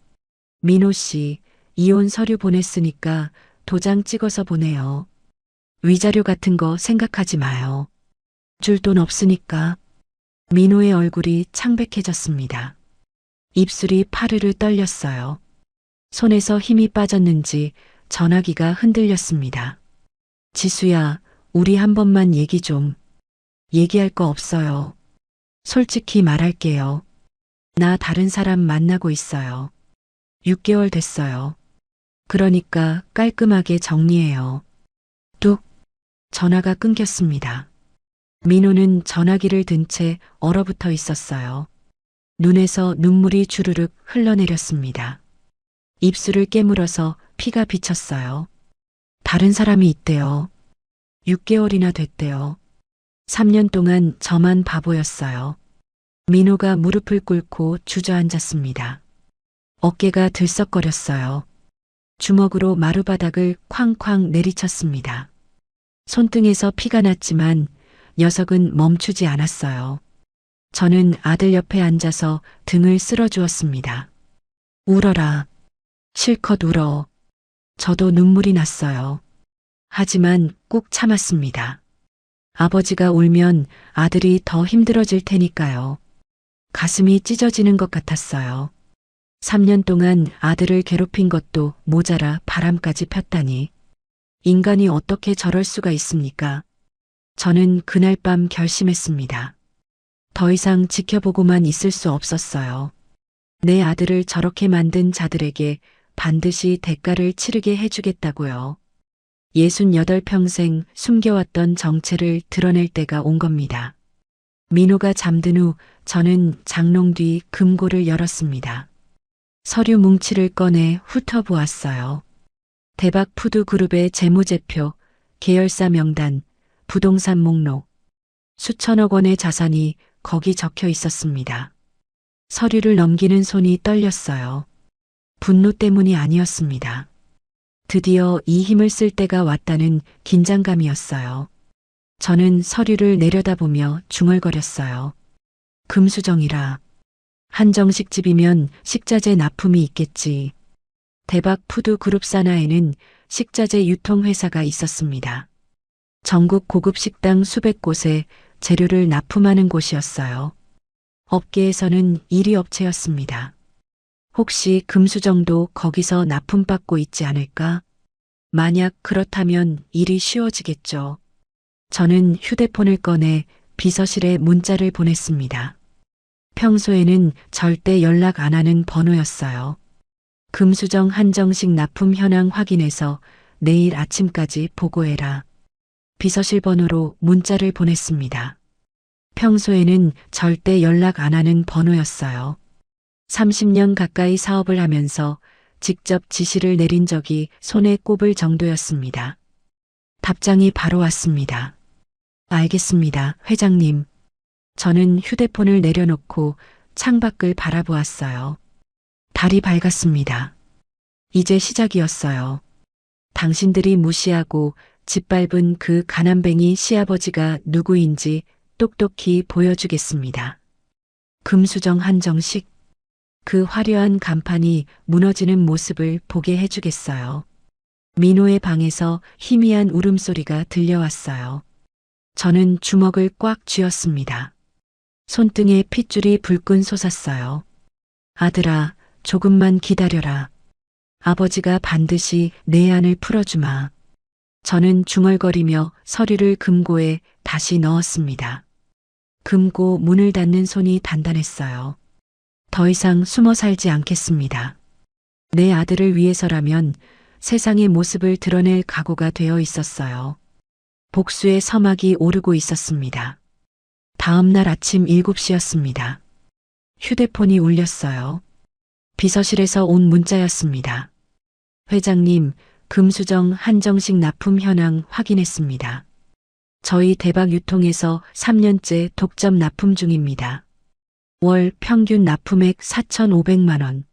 민호 씨, 이혼 서류 보냈으니까 도장 찍어서 보내요. 위자료 같은 거 생각하지 마요. 줄 돈 없으니까. 민호의 얼굴이 창백해졌습니다. 입술이 파르르 떨렸어요. 손에서 힘이 빠졌는지 전화기가 흔들렸습니다. 지수야, 우리 한 번만 얘기 좀. 얘기할 거 없어요. 솔직히 말할게요. 나 다른 사람 만나고 있어요. 6개월 됐어요. 그러니까 깔끔하게 정리해요. 뚝. 전화가 끊겼습니다. 민호는 전화기를 든 채 얼어붙어 있었어요. 눈에서 눈물이 주르륵 흘러내렸습니다. 입술을 깨물어서 피가 비쳤어요. 다른 사람이 있대요. 6개월이나 됐대요. 3년 동안 저만 바보였어요. 민호가 무릎을 꿇고 주저앉았습니다. 어깨가 들썩거렸어요. 주먹으로 마루바닥을 쾅쾅 내리쳤습니다. 손등에서 피가 났지만 녀석은 멈추지 않았어요. 저는 아들 옆에 앉아서 등을 쓸어주었습니다. 울어라. 실컷 울어. 저도 눈물이 났어요. 하지만 꾹 참았습니다. 아버지가 울면 아들이 더 힘들어질 테니까요. 가슴이 찢어지는 것 같았어요. 3년 동안 아들을 괴롭힌 것도 모자라 바람까지 폈다니. 인간이 어떻게 저럴 수가 있습니까? 저는 그날 밤 결심했습니다. 더 이상 지켜보고만 있을 수 없었어요. 내 아들을 저렇게 만든 자들에게 반드시 대가를 치르게 해주겠다고요. 68평생 숨겨왔던 정체를 드러낼 때가 온 겁니다. 민호가 잠든 후 저는 장롱 뒤 금고를 열었습니다. 서류 뭉치를 꺼내 훑어보았어요. 대박푸드그룹의 재무제표, 계열사 명단, 부동산 목록, 수천억 원의 자산이 거기 적혀 있었습니다. 서류를 넘기는 손이 떨렸어요. 분노 때문이 아니었습니다. 드디어 이 힘을 쓸 때가 왔다는 긴장감이었어요. 저는 서류를 내려다보며 중얼거렸어요. 금수정이라. 한정식 집이면 식자재 납품이 있겠지. 대박푸드그룹 산하에는 식자재 유통회사가 있었습니다. 전국 고급 식당 수백 곳에 재료를 납품하는 곳이었어요. 업계에서는 1위 업체였습니다. 혹시 금수정도 거기서 납품받고 있지 않을까? 만약 그렇다면 일이 쉬워지겠죠. 저는 휴대폰을 꺼내 비서실에 문자를 보냈습니다. 평소에는 절대 연락 안 하는 번호였어요. 금수정 한정식 납품 현황 확인해서 내일 아침까지 보고해라. 비서실 번호로 문자를 보냈습니다. 평소에는 절대 연락 안 하는 번호였어요. 30년 가까이 사업을 하면서 직접 지시를 내린 적이 손에 꼽을 정도였습니다. 답장이 바로 왔습니다. 알겠습니다, 회장님. 저는 휴대폰을 내려놓고 창밖을 바라보았어요. 달이 밝았습니다. 이제 시작이었어요. 당신들이 무시하고 짓밟은 그 가난뱅이 시아버지가 누구인지 똑똑히 보여주겠습니다. 금수정 한정식. 그 화려한 간판이 무너지는 모습을 보게 해주겠어요. 민호의 방에서 희미한 울음소리가 들려왔어요. 저는 주먹을 꽉 쥐었습니다. 손등에 핏줄이 불끈 솟았어요. 아들아, 조금만 기다려라. 아버지가 반드시 내 안을 풀어주마. 저는 중얼거리며 서류를 금고에 다시 넣었습니다. 금고 문을 닫는 손이 단단했어요. 더 이상 숨어 살지 않겠습니다. 내 아들을 위해서라면 세상의 모습을 드러낼 각오가 되어 있었어요. 복수의 서막이 오르고 있었습니다. 다음 날 아침 7시였습니다. 휴대폰이 울렸어요. 비서실에서 온 문자였습니다. 회장님, 금수정 한정식 납품 현황 확인했습니다. 저희 대박 유통에서 3년째 독점 납품 중입니다. 월 평균 납품액 4,500만 원.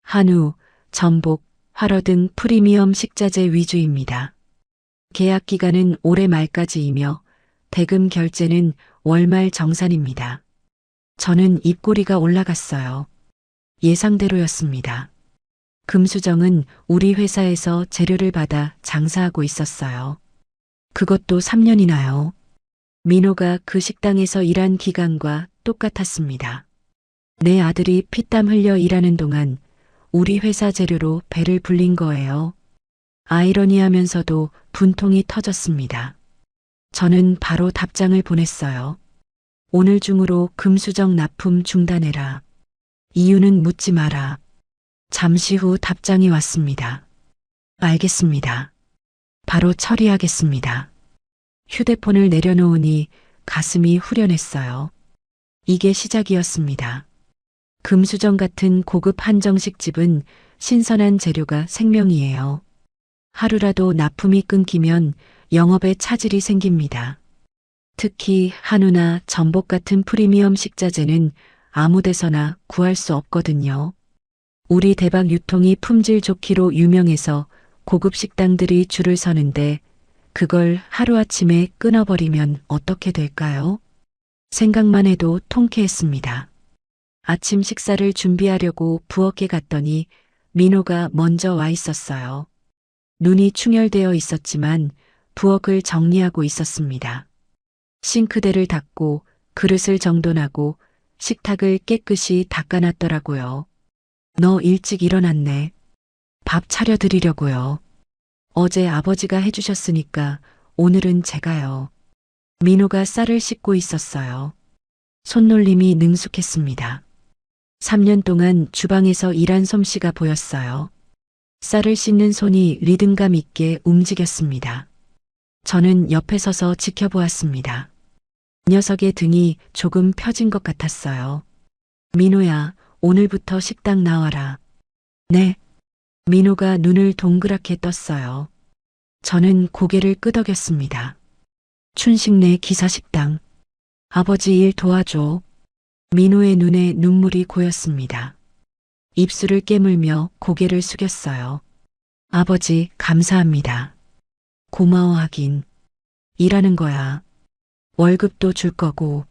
한우, 전복, 활어 등 프리미엄 식자재 위주입니다. 계약 기간은 올해 말까지이며 대금 결제는 월말 정산입니다. 저는 입꼬리가 올라갔어요. 예상대로였습니다. 금수정은 우리 회사에서 재료를 받아 장사하고 있었어요. 그것도 3년이나요. 민호가 그 식당에서 일한 기간과 똑같았습니다. 내 아들이 피땀 흘려 일하는 동안 우리 회사 재료로 배를 불린 거예요. 아이러니하면서도 분통이 터졌습니다. 저는 바로 답장을 보냈어요. 오늘 중으로 금수정 납품 중단해라. 이유는 묻지 마라. 잠시 후 답장이 왔습니다. 알겠습니다. 바로 처리하겠습니다. 휴대폰을 내려놓으니 가슴이 후련했어요. 이게 시작이었습니다. 금수정 같은 고급 한정식 집은 신선한 재료가 생명이에요. 하루라도 납품이 끊기면 영업에 차질이 생깁니다. 특히 한우나 전복 같은 프리미엄 식자재는 아무 데서나 구할 수 없거든요. 우리 대박 유통이 품질 좋기로 유명해서 고급 식당들이 줄을 서는데 그걸 하루아침에 끊어버리면 어떻게 될까요? 생각만 해도 통쾌했습니다. 아침 식사를 준비하려고 부엌에 갔더니 민호가 먼저 와 있었어요. 눈이 충혈되어 있었지만 부엌을 정리하고 있었습니다. 싱크대를 닦고 그릇을 정돈하고 식탁을 깨끗이 닦아놨더라고요. 너 일찍 일어났네. 밥 차려드리려고요. 어제 아버지가 해주셨으니까 오늘은 제가요. 민호가 쌀을 씻고 있었어요. 손놀림이 능숙했습니다. 3년 동안 주방에서 일한 솜씨가 보였어요. 쌀을 씻는 손이 리듬감 있게 움직였습니다. 저는 옆에 서서 지켜보았습니다. 녀석의 등이 조금 펴진 것 같았어요. 민호야, 오늘부터 식당 나와라. 네. 민호가 눈을 동그랗게 떴어요. 저는 고개를 끄덕였습니다. 춘식네 기사식당. 아버지 일 도와줘. 민호의 눈에 눈물이 고였습니다. 입술을 깨물며 고개를 숙였어요. 아버지, 감사합니다. 고마워하긴. 일하는 거야. 월급도 줄 거고.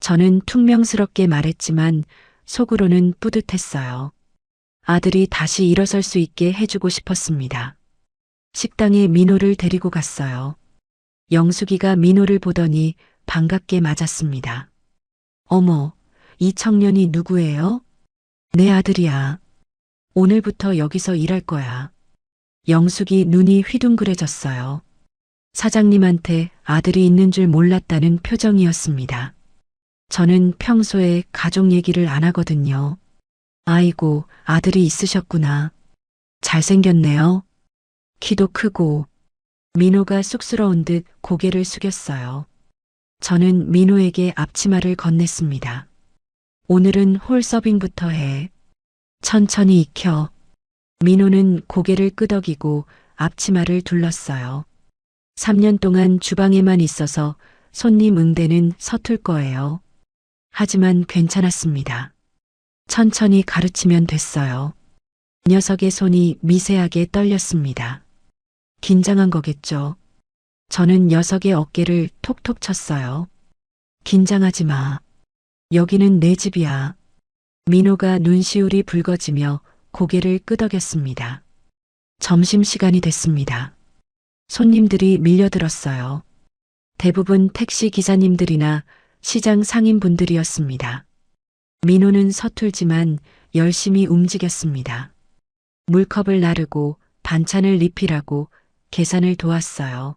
저는 퉁명스럽게 말했지만 속으로는 뿌듯했어요. 아들이 다시 일어설 수 있게 해주고 싶었습니다. 식당에 민호를 데리고 갔어요. 영숙이가 민호를 보더니 반갑게 맞았습니다. 어머, 이 청년이 누구예요? 내 아들이야. 오늘부터 여기서 일할 거야. 영숙이 눈이 휘둥그레졌어요. 사장님한테 아들이 있는 줄 몰랐다는 표정이었습니다. 저는 평소에 가족 얘기를 안 하거든요. 아이고, 아들이 있으셨구나. 잘생겼네요. 키도 크고. 민호가 쑥스러운 듯 고개를 숙였어요. 저는 민호에게 앞치마를 건넸습니다. 오늘은 홀 서빙부터 해. 천천히 익혀. 민호는 고개를 끄덕이고 앞치마를 둘렀어요. 3년 동안 주방에만 있어서 손님 응대는 서툴 거예요. 하지만 괜찮았습니다. 천천히 가르치면 됐어요. 녀석의 손이 미세하게 떨렸습니다. 긴장한 거겠죠. 저는 녀석의 어깨를 톡톡 쳤어요. 긴장하지 마. 여기는 내 집이야. 민호가 눈시울이 붉어지며 고개를 끄덕였습니다. 점심시간이 됐습니다. 손님들이 밀려들었어요. 대부분 택시 기사님들이나 시장 상인분들이었습니다. 민호는 서툴지만 열심히 움직였습니다. 물컵을 나르고 반찬을 리필하고 계산을 도왔어요.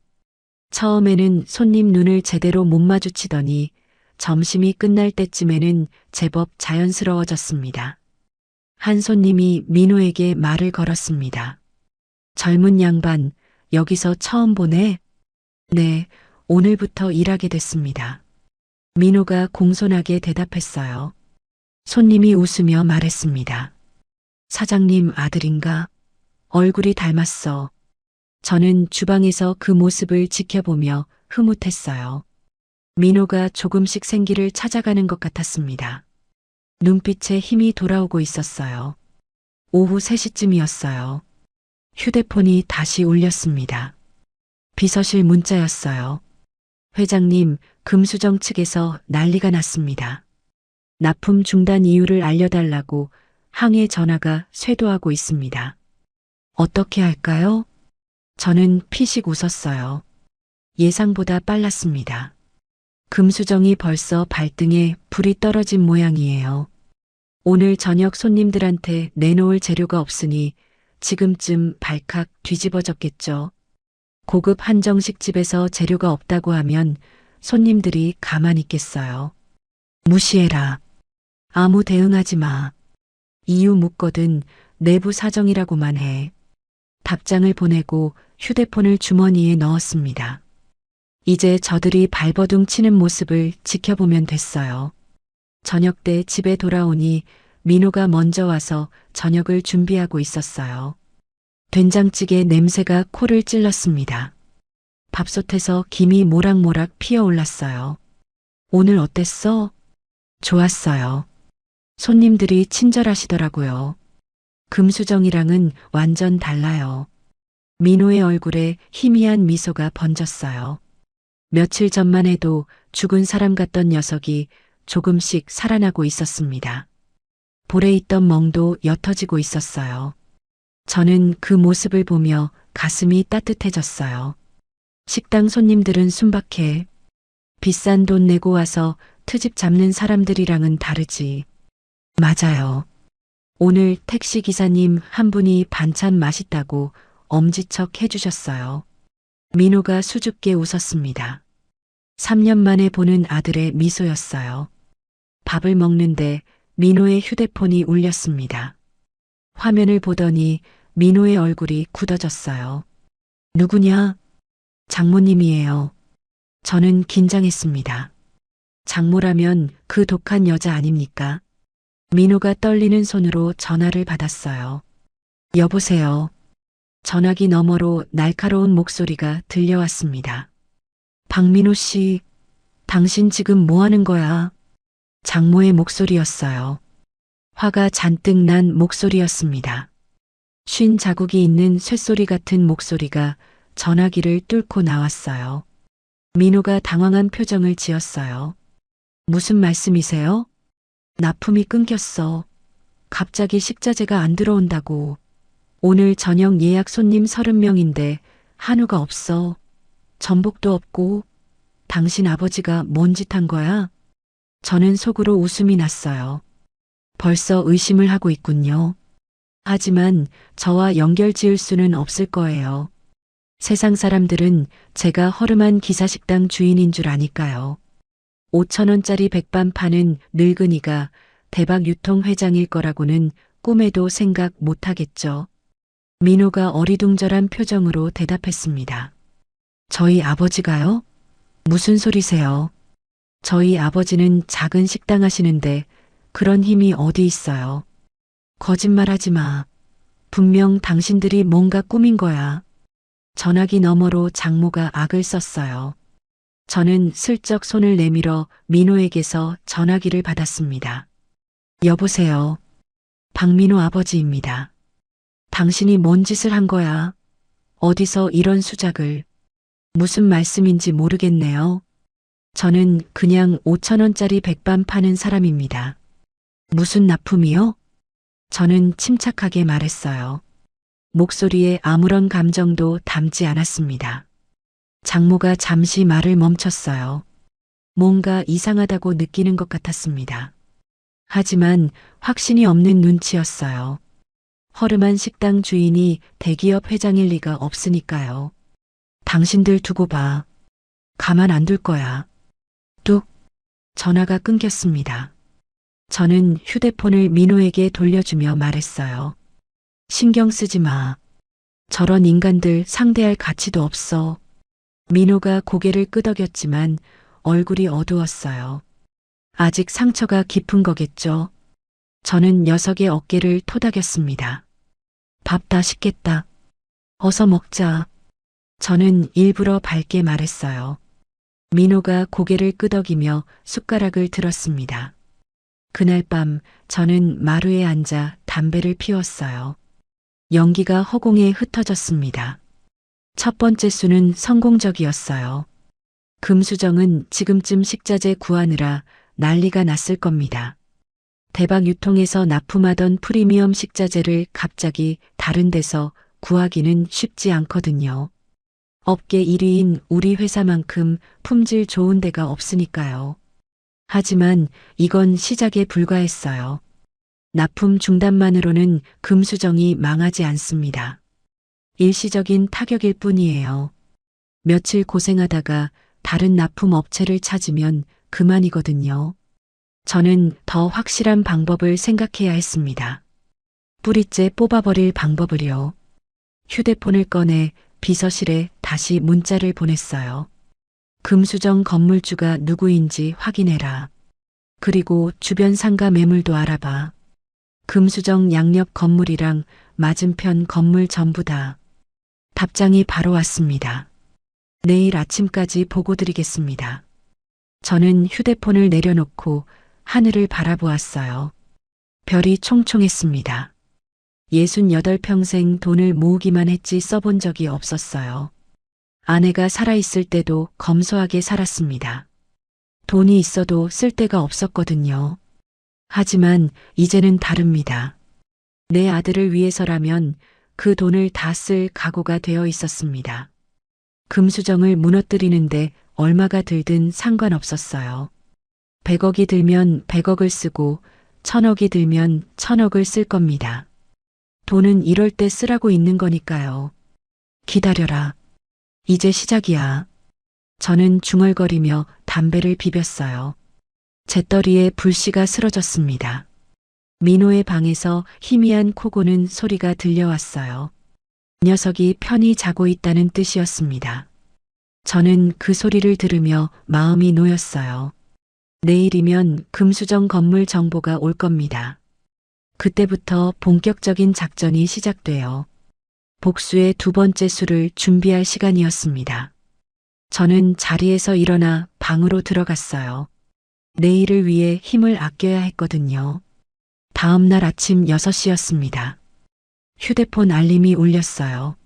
처음에는 손님 눈을 제대로 못 마주치더니 점심이 끝날 때쯤에는 제법 자연스러워졌습니다. 한 손님이 민호에게 말을 걸었습니다. 젊은 양반, 여기서 처음 보네? 네, 오늘부터 일하게 됐습니다. 민호가 공손하게 대답했어요. 손님이 웃으며 말했습니다. 사장님 아들인가? 얼굴이 닮았어. 저는 주방에서 그 모습을 지켜보며 흐뭇했어요. 민호가 조금씩 생기를 찾아가는 것 같았습니다. 눈빛에 힘이 돌아오고 있었어요. 오후 3시쯤이었어요. 휴대폰이 다시 울렸습니다. 비서실 문자였어요. 회장님, 금수정 측에서 난리가 났습니다. 납품 중단 이유를 알려달라고 항해 전화가 쇄도하고 있습니다. 어떻게 할까요? 저는 피식 웃었어요. 예상보다 빨랐습니다. 금수정이 벌써 발등에 불이 떨어진 모양이에요. 오늘 저녁 손님들한테 내놓을 재료가 없으니 지금쯤 발칵 뒤집어졌겠죠. 고급 한정식 집에서 재료가 없다고 하면 손님들이 가만히 있겠어요. 무시해라. 아무 대응하지 마. 이유 묻거든 내부 사정이라고만 해. 답장을 보내고 휴대폰을 주머니에 넣었습니다. 이제 저들이 발버둥 치는 모습을 지켜보면 됐어요. 저녁 때 집에 돌아오니 민호가 먼저 와서 저녁을 준비하고 있었어요. 된장찌개 냄새가 코를 찔렀습니다. 밥솥에서 김이 모락모락 피어올랐어요. 오늘 어땠어? 좋았어요. 손님들이 친절하시더라고요. 금수정이랑은 완전 달라요. 민호의 얼굴에 희미한 미소가 번졌어요. 며칠 전만 해도 죽은 사람 같던 녀석이 조금씩 살아나고 있었습니다. 볼에 있던 멍도 옅어지고 있었어요. 저는 그 모습을 보며 가슴이 따뜻해졌어요. 식당 손님들은 순박해. 비싼 돈 내고 와서 트집 잡는 사람들이랑은 다르지. 맞아요. 오늘 택시 기사님 한 분이 반찬 맛있다고 엄지척 해주셨어요. 민호가 수줍게 웃었습니다. 3년 만에 보는 아들의 미소였어요. 밥을 먹는데 민호의 휴대폰이 울렸습니다. 화면을 보더니 민호의 얼굴이 굳어졌어요. 누구냐? 장모님이에요. 저는 긴장했습니다. 장모라면 그 독한 여자 아닙니까? 민호가 떨리는 손으로 전화를 받았어요. 여보세요. 전화기 너머로 날카로운 목소리가 들려왔습니다. 박민호 씨, 당신 지금 뭐 하는 거야? 장모의 목소리였어요. 화가 잔뜩 난 목소리였습니다. 쉰 자국이 있는 쇳소리 같은 목소리가 전화기를 뚫고 나왔어요. 민호가 당황한 표정을 지었어요. 무슨 말씀이세요? 납품이 끊겼어. 갑자기 식자재가 안 들어온다고. 오늘 저녁 예약 손님 30명인데 한우가 없어. 전복도 없고. 당신 아버지가 뭔 짓 한 거야? 저는 속으로 웃음이 났어요. 벌써 의심을 하고 있군요. 하지만 저와 연결 지을 수는 없을 거예요. 세상 사람들은 제가 허름한 기사식당 주인인 줄 아니까요. 5,000원짜리 백반 파는 늙은이가 대박 유통 회장일 거라고는 꿈에도 생각 못 하겠죠. 민호가 어리둥절한 표정으로 대답했습니다. 저희 아버지가요? 무슨 소리세요? 저희 아버지는 작은 식당 하시는데 그런 힘이 어디 있어요? 거짓말하지 마. 분명 당신들이 뭔가 꾸민 거야. 전화기 너머로 장모가 악을 썼어요. 저는 슬쩍 손을 내밀어 민호에게서 전화기를 받았습니다. 여보세요. 박민호 아버지입니다. 당신이 뭔 짓을 한 거야? 어디서 이런 수작을. 무슨 말씀인지 모르겠네요. 저는 그냥 5,000원짜리 백반 파는 사람입니다. 무슨 납품이요? 저는 침착하게 말했어요. 목소리에 아무런 감정도 담지 않았습니다. 장모가 잠시 말을 멈췄어요. 뭔가 이상하다고 느끼는 것 같았습니다. 하지만 확신이 없는 눈치였어요. 허름한 식당 주인이 대기업 회장일 리가 없으니까요. 당신들 두고 봐. 가만 안 둘 거야. 뚝. 전화가 끊겼습니다. 저는 휴대폰을 민호에게 돌려주며 말했어요. 신경 쓰지 마. 저런 인간들 상대할 가치도 없어. 민호가 고개를 끄덕였지만 얼굴이 어두웠어요. 아직 상처가 깊은 거겠죠. 저는 녀석의 어깨를 토닥였습니다. 밥 다 식겠다. 어서 먹자. 저는 일부러 밝게 말했어요. 민호가 고개를 끄덕이며 숟가락을 들었습니다. 그날 밤 저는 마루에 앉아 담배를 피웠어요. 연기가 허공에 흩어졌습니다. 첫 번째 수는 성공적이었어요. 금수정은 지금쯤 식자재 구하느라 난리가 났을 겁니다. 대박 유통에서 납품하던 프리미엄 식자재를 갑자기 다른 데서 구하기는 쉽지 않거든요. 업계 1위인 우리 회사만큼 품질 좋은 데가 없으니까요. 하지만 이건 시작에 불과했어요. 납품 중단만으로는 금수정이 망하지 않습니다. 일시적인 타격일 뿐이에요. 며칠 고생하다가 다른 납품 업체를 찾으면 그만이거든요. 저는 더 확실한 방법을 생각해야 했습니다. 뿌리째 뽑아버릴 방법을요. 휴대폰을 꺼내 비서실에 다시 문자를 보냈어요. 금수정 건물주가 누구인지 확인해라. 그리고 주변 상가 매물도 알아봐. 금수정 양옆 건물이랑 맞은편 건물 전부 다. 답장이 바로 왔습니다. 내일 아침까지 보고 드리겠습니다. 저는 휴대폰을 내려놓고 하늘을 바라보았어요. 별이 총총했습니다. 68평생 돈을 모으기만 했지 써본 적이 없었어요. 아내가 살아있을 때도 검소하게 살았습니다. 돈이 있어도 쓸 데가 없었거든요. 하지만 이제는 다릅니다. 내 아들을 위해서라면 그 돈을 다 쓸 각오가 되어 있었습니다. 금수정을 무너뜨리는데 얼마가 들든 상관없었어요. 100억이 들면 100억을 쓰고 1000억이 들면 1000억을 쓸 겁니다. 돈은 이럴 때 쓰라고 있는 거니까요. 기다려라. 이제 시작이야. 저는 중얼거리며 담배를 비볐어요. 재떨이에 불씨가 스러졌습니다. 민호의 방에서 희미한 코 고는 소리가 들려왔어요. 녀석이 편히 자고 있다는 뜻이었습니다. 저는 그 소리를 들으며 마음이 놓였어요. 내일이면 금수정 건물 정보가 올 겁니다. 그때부터 본격적인 작전이 시작돼요. 복수의 두 번째 수를 준비할 시간이었습니다. 저는 자리에서 일어나 방으로 들어갔어요. 내일을 위해 힘을 아껴야 했거든요. 다음 날 아침 6시였습니다. 휴대폰 알림이 울렸어요.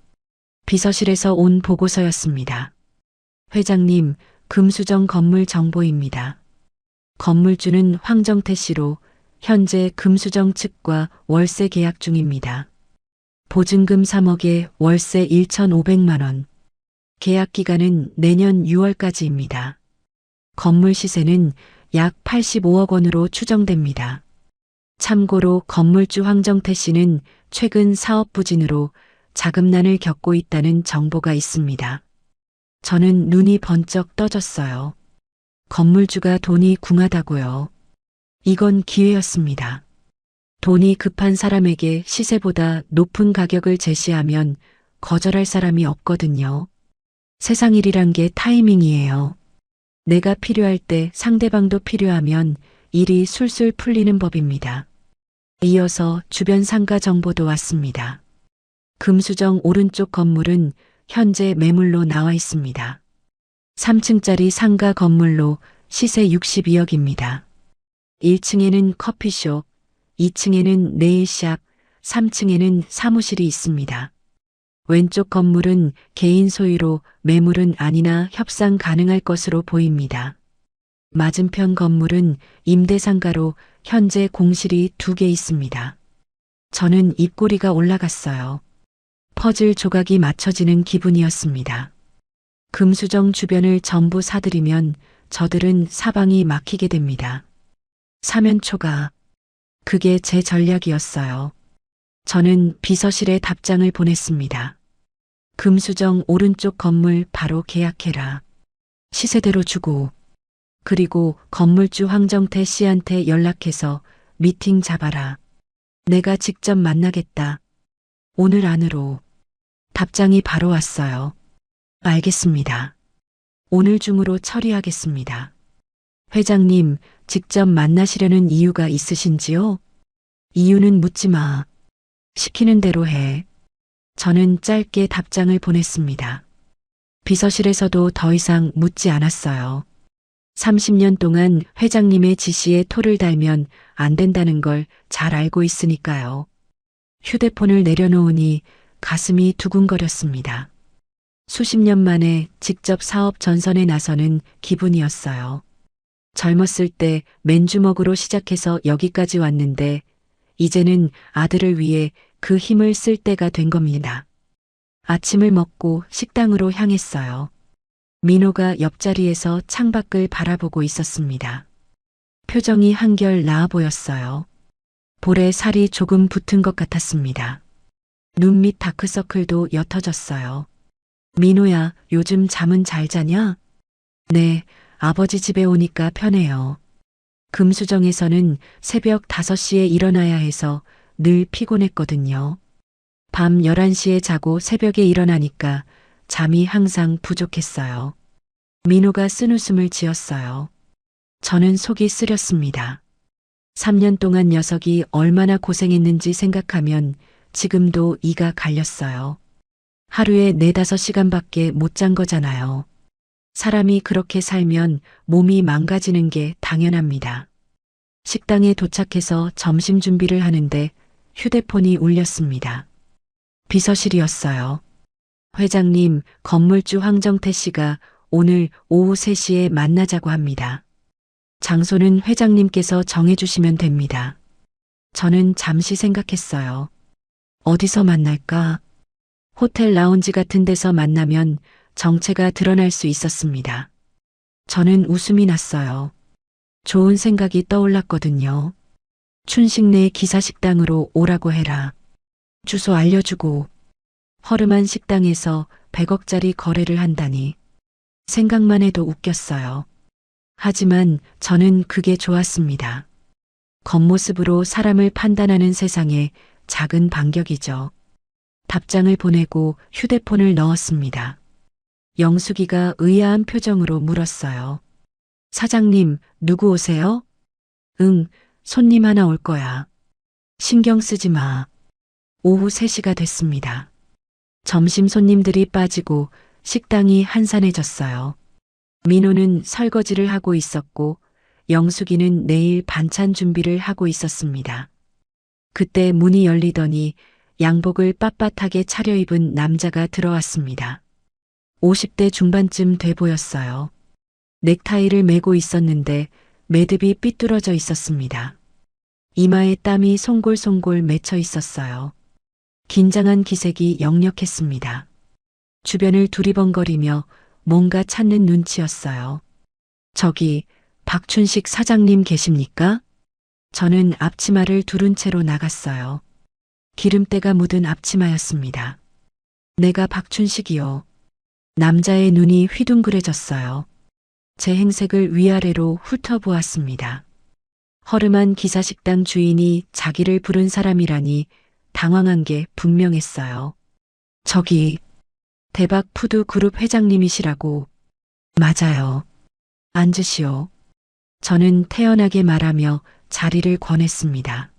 비서실에서 온 보고서였습니다. 회장님, 금수정 건물 정보입니다. 건물주는 황정태 씨로 현재 금수정 측과 월세 계약 중입니다. 보증금 3억에 월세 1,500만 원. 계약 기간은 내년 6월까지입니다. 건물 시세는 약 85억 원으로 추정됩니다. 참고로 건물주 황정태 씨는 최근 사업 부진으로 자금난을 겪고 있다는 정보가 있습니다. 저는 눈이 번쩍 떠졌어요. 건물주가 돈이 궁하다고요. 이건 기회였습니다. 돈이 급한 사람에게 시세보다 높은 가격을 제시하면 거절할 사람이 없거든요. 세상 일이란 게 타이밍이에요. 내가 필요할 때 상대방도 필요하면 일이 술술 풀리는 법입니다. 이어서 주변 상가 정보도 왔습니다. 금수정 오른쪽 건물은 현재 매물로 나와 있습니다. 3층짜리 상가 건물로 시세 62억입니다. 1층에는 커피숍, 2층에는 네일샵, 3층에는 사무실이 있습니다. 왼쪽 건물은 개인 소유로 매물은 아니나 협상 가능할 것으로 보입니다. 맞은편 건물은 임대상가로 현재 공실이 2개 있습니다. 저는 입꼬리가 올라갔어요. 퍼즐 조각이 맞춰지는 기분이었습니다. 금수정 주변을 전부 사들이면 저들은 사방이 막히게 됩니다. 사면 초과. 그게 제 전략이었어요. 저는 비서실에 답장을 보냈습니다. 금수정 오른쪽 건물 바로 계약해라. 시세대로 주고. 그리고 건물주 황정태 씨한테 연락해서 미팅 잡아라. 내가 직접 만나겠다. 오늘 안으로. 답장이 바로 왔어요. 알겠습니다. 오늘 중으로 처리하겠습니다. 회장님, 직접 만나시려는 이유가 있으신지요? 이유는 묻지 마. 시키는 대로 해. 저는 짧게 답장을 보냈습니다. 비서실에서도 더 이상 묻지 않았어요. 30년 동안 회장님의 지시에 토를 달면 안 된다는 걸 잘 알고 있으니까요. 휴대폰을 내려놓으니 가슴이 두근거렸습니다. 수십 년 만에 직접 사업 전선에 나서는 기분이었어요. 젊었을 때 맨주먹으로 시작해서 여기까지 왔는데 이제는 아들을 위해 그 힘을 쓸 때가 된 겁니다. 아침을 먹고 식당으로 향했어요. 민호가 옆자리에서 창밖을 바라보고 있었습니다. 표정이 한결 나아 보였어요. 볼에 살이 조금 붙은 것 같았습니다. 눈 밑 다크서클도 옅어졌어요. 민호야, 요즘 잠은 잘 자냐? 네, 아버지 집에 오니까 편해요. 금수정에서는 새벽 5시에 일어나야 해서 늘 피곤했거든요. 밤 11시에 자고 새벽에 일어나니까 잠이 항상 부족했어요. 민호가 쓴웃음을 지었어요. 저는 속이 쓰렸습니다. 3년 동안 녀석이 얼마나 고생했는지 생각하면 지금도 이가 갈렸어요. 하루에 4~5시간밖에 못 잔 거잖아요. 사람이 그렇게 살면 몸이 망가지는 게 당연합니다. 식당에 도착해서 점심 준비를 하는데 휴대폰이 울렸습니다. 비서실이었어요. 회장님, 건물주 황정태 씨가 오늘 오후 3시에 만나자고 합니다. 장소는 회장님께서 정해주시면 됩니다. 저는 잠시 생각했어요. 어디서 만날까? 호텔 라운지 같은 데서 만나면 정체가 드러날 수 있었습니다. 저는 웃음이 났어요. 좋은 생각이 떠올랐거든요. 춘식네 기사식당으로 오라고 해라. 주소 알려주고 허름한 식당에서 100억짜리 거래를 한다니. 생각만 해도 웃겼어요. 하지만 저는 그게 좋았습니다. 겉모습으로 사람을 판단하는 세상에 작은 반격이죠. 답장을 보내고 휴대폰을 넣었습니다. 영숙이가 의아한 표정으로 물었어요. 사장님, 누구 오세요? 응, 손님 하나 올 거야. 신경 쓰지 마. 오후 3시가 됐습니다. 점심 손님들이 빠지고 식당이 한산해졌어요. 민호는 설거지를 하고 있었고 영숙이는 내일 반찬 준비를 하고 있었습니다. 그때 문이 열리더니 양복을 빳빳하게 차려입은 남자가 들어왔습니다. 50대 중반쯤 돼 보였어요. 넥타이를 매고 있었는데 매듭이 삐뚤어져 있었습니다. 이마에 땀이 송골송골 맺혀 있었어요. 긴장한 기색이 역력했습니다. 주변을 두리번거리며 뭔가 찾는 눈치였어요. 저기, 박춘식 사장님 계십니까? 저는 앞치마를 두른 채로 나갔어요. 기름때가 묻은 앞치마였습니다. 내가 박춘식이요. 남자의 눈이 휘둥그레졌어요. 제 행색을 위아래로 훑어보았습니다. 허름한 기사식당 주인이 자기를 부른 사람이라니 당황한 게 분명했어요. 저기, 대박 푸드 그룹 회장님이시라고. 맞아요. 앉으시오. 저는 태연하게 말하며 자리를 권했습니다.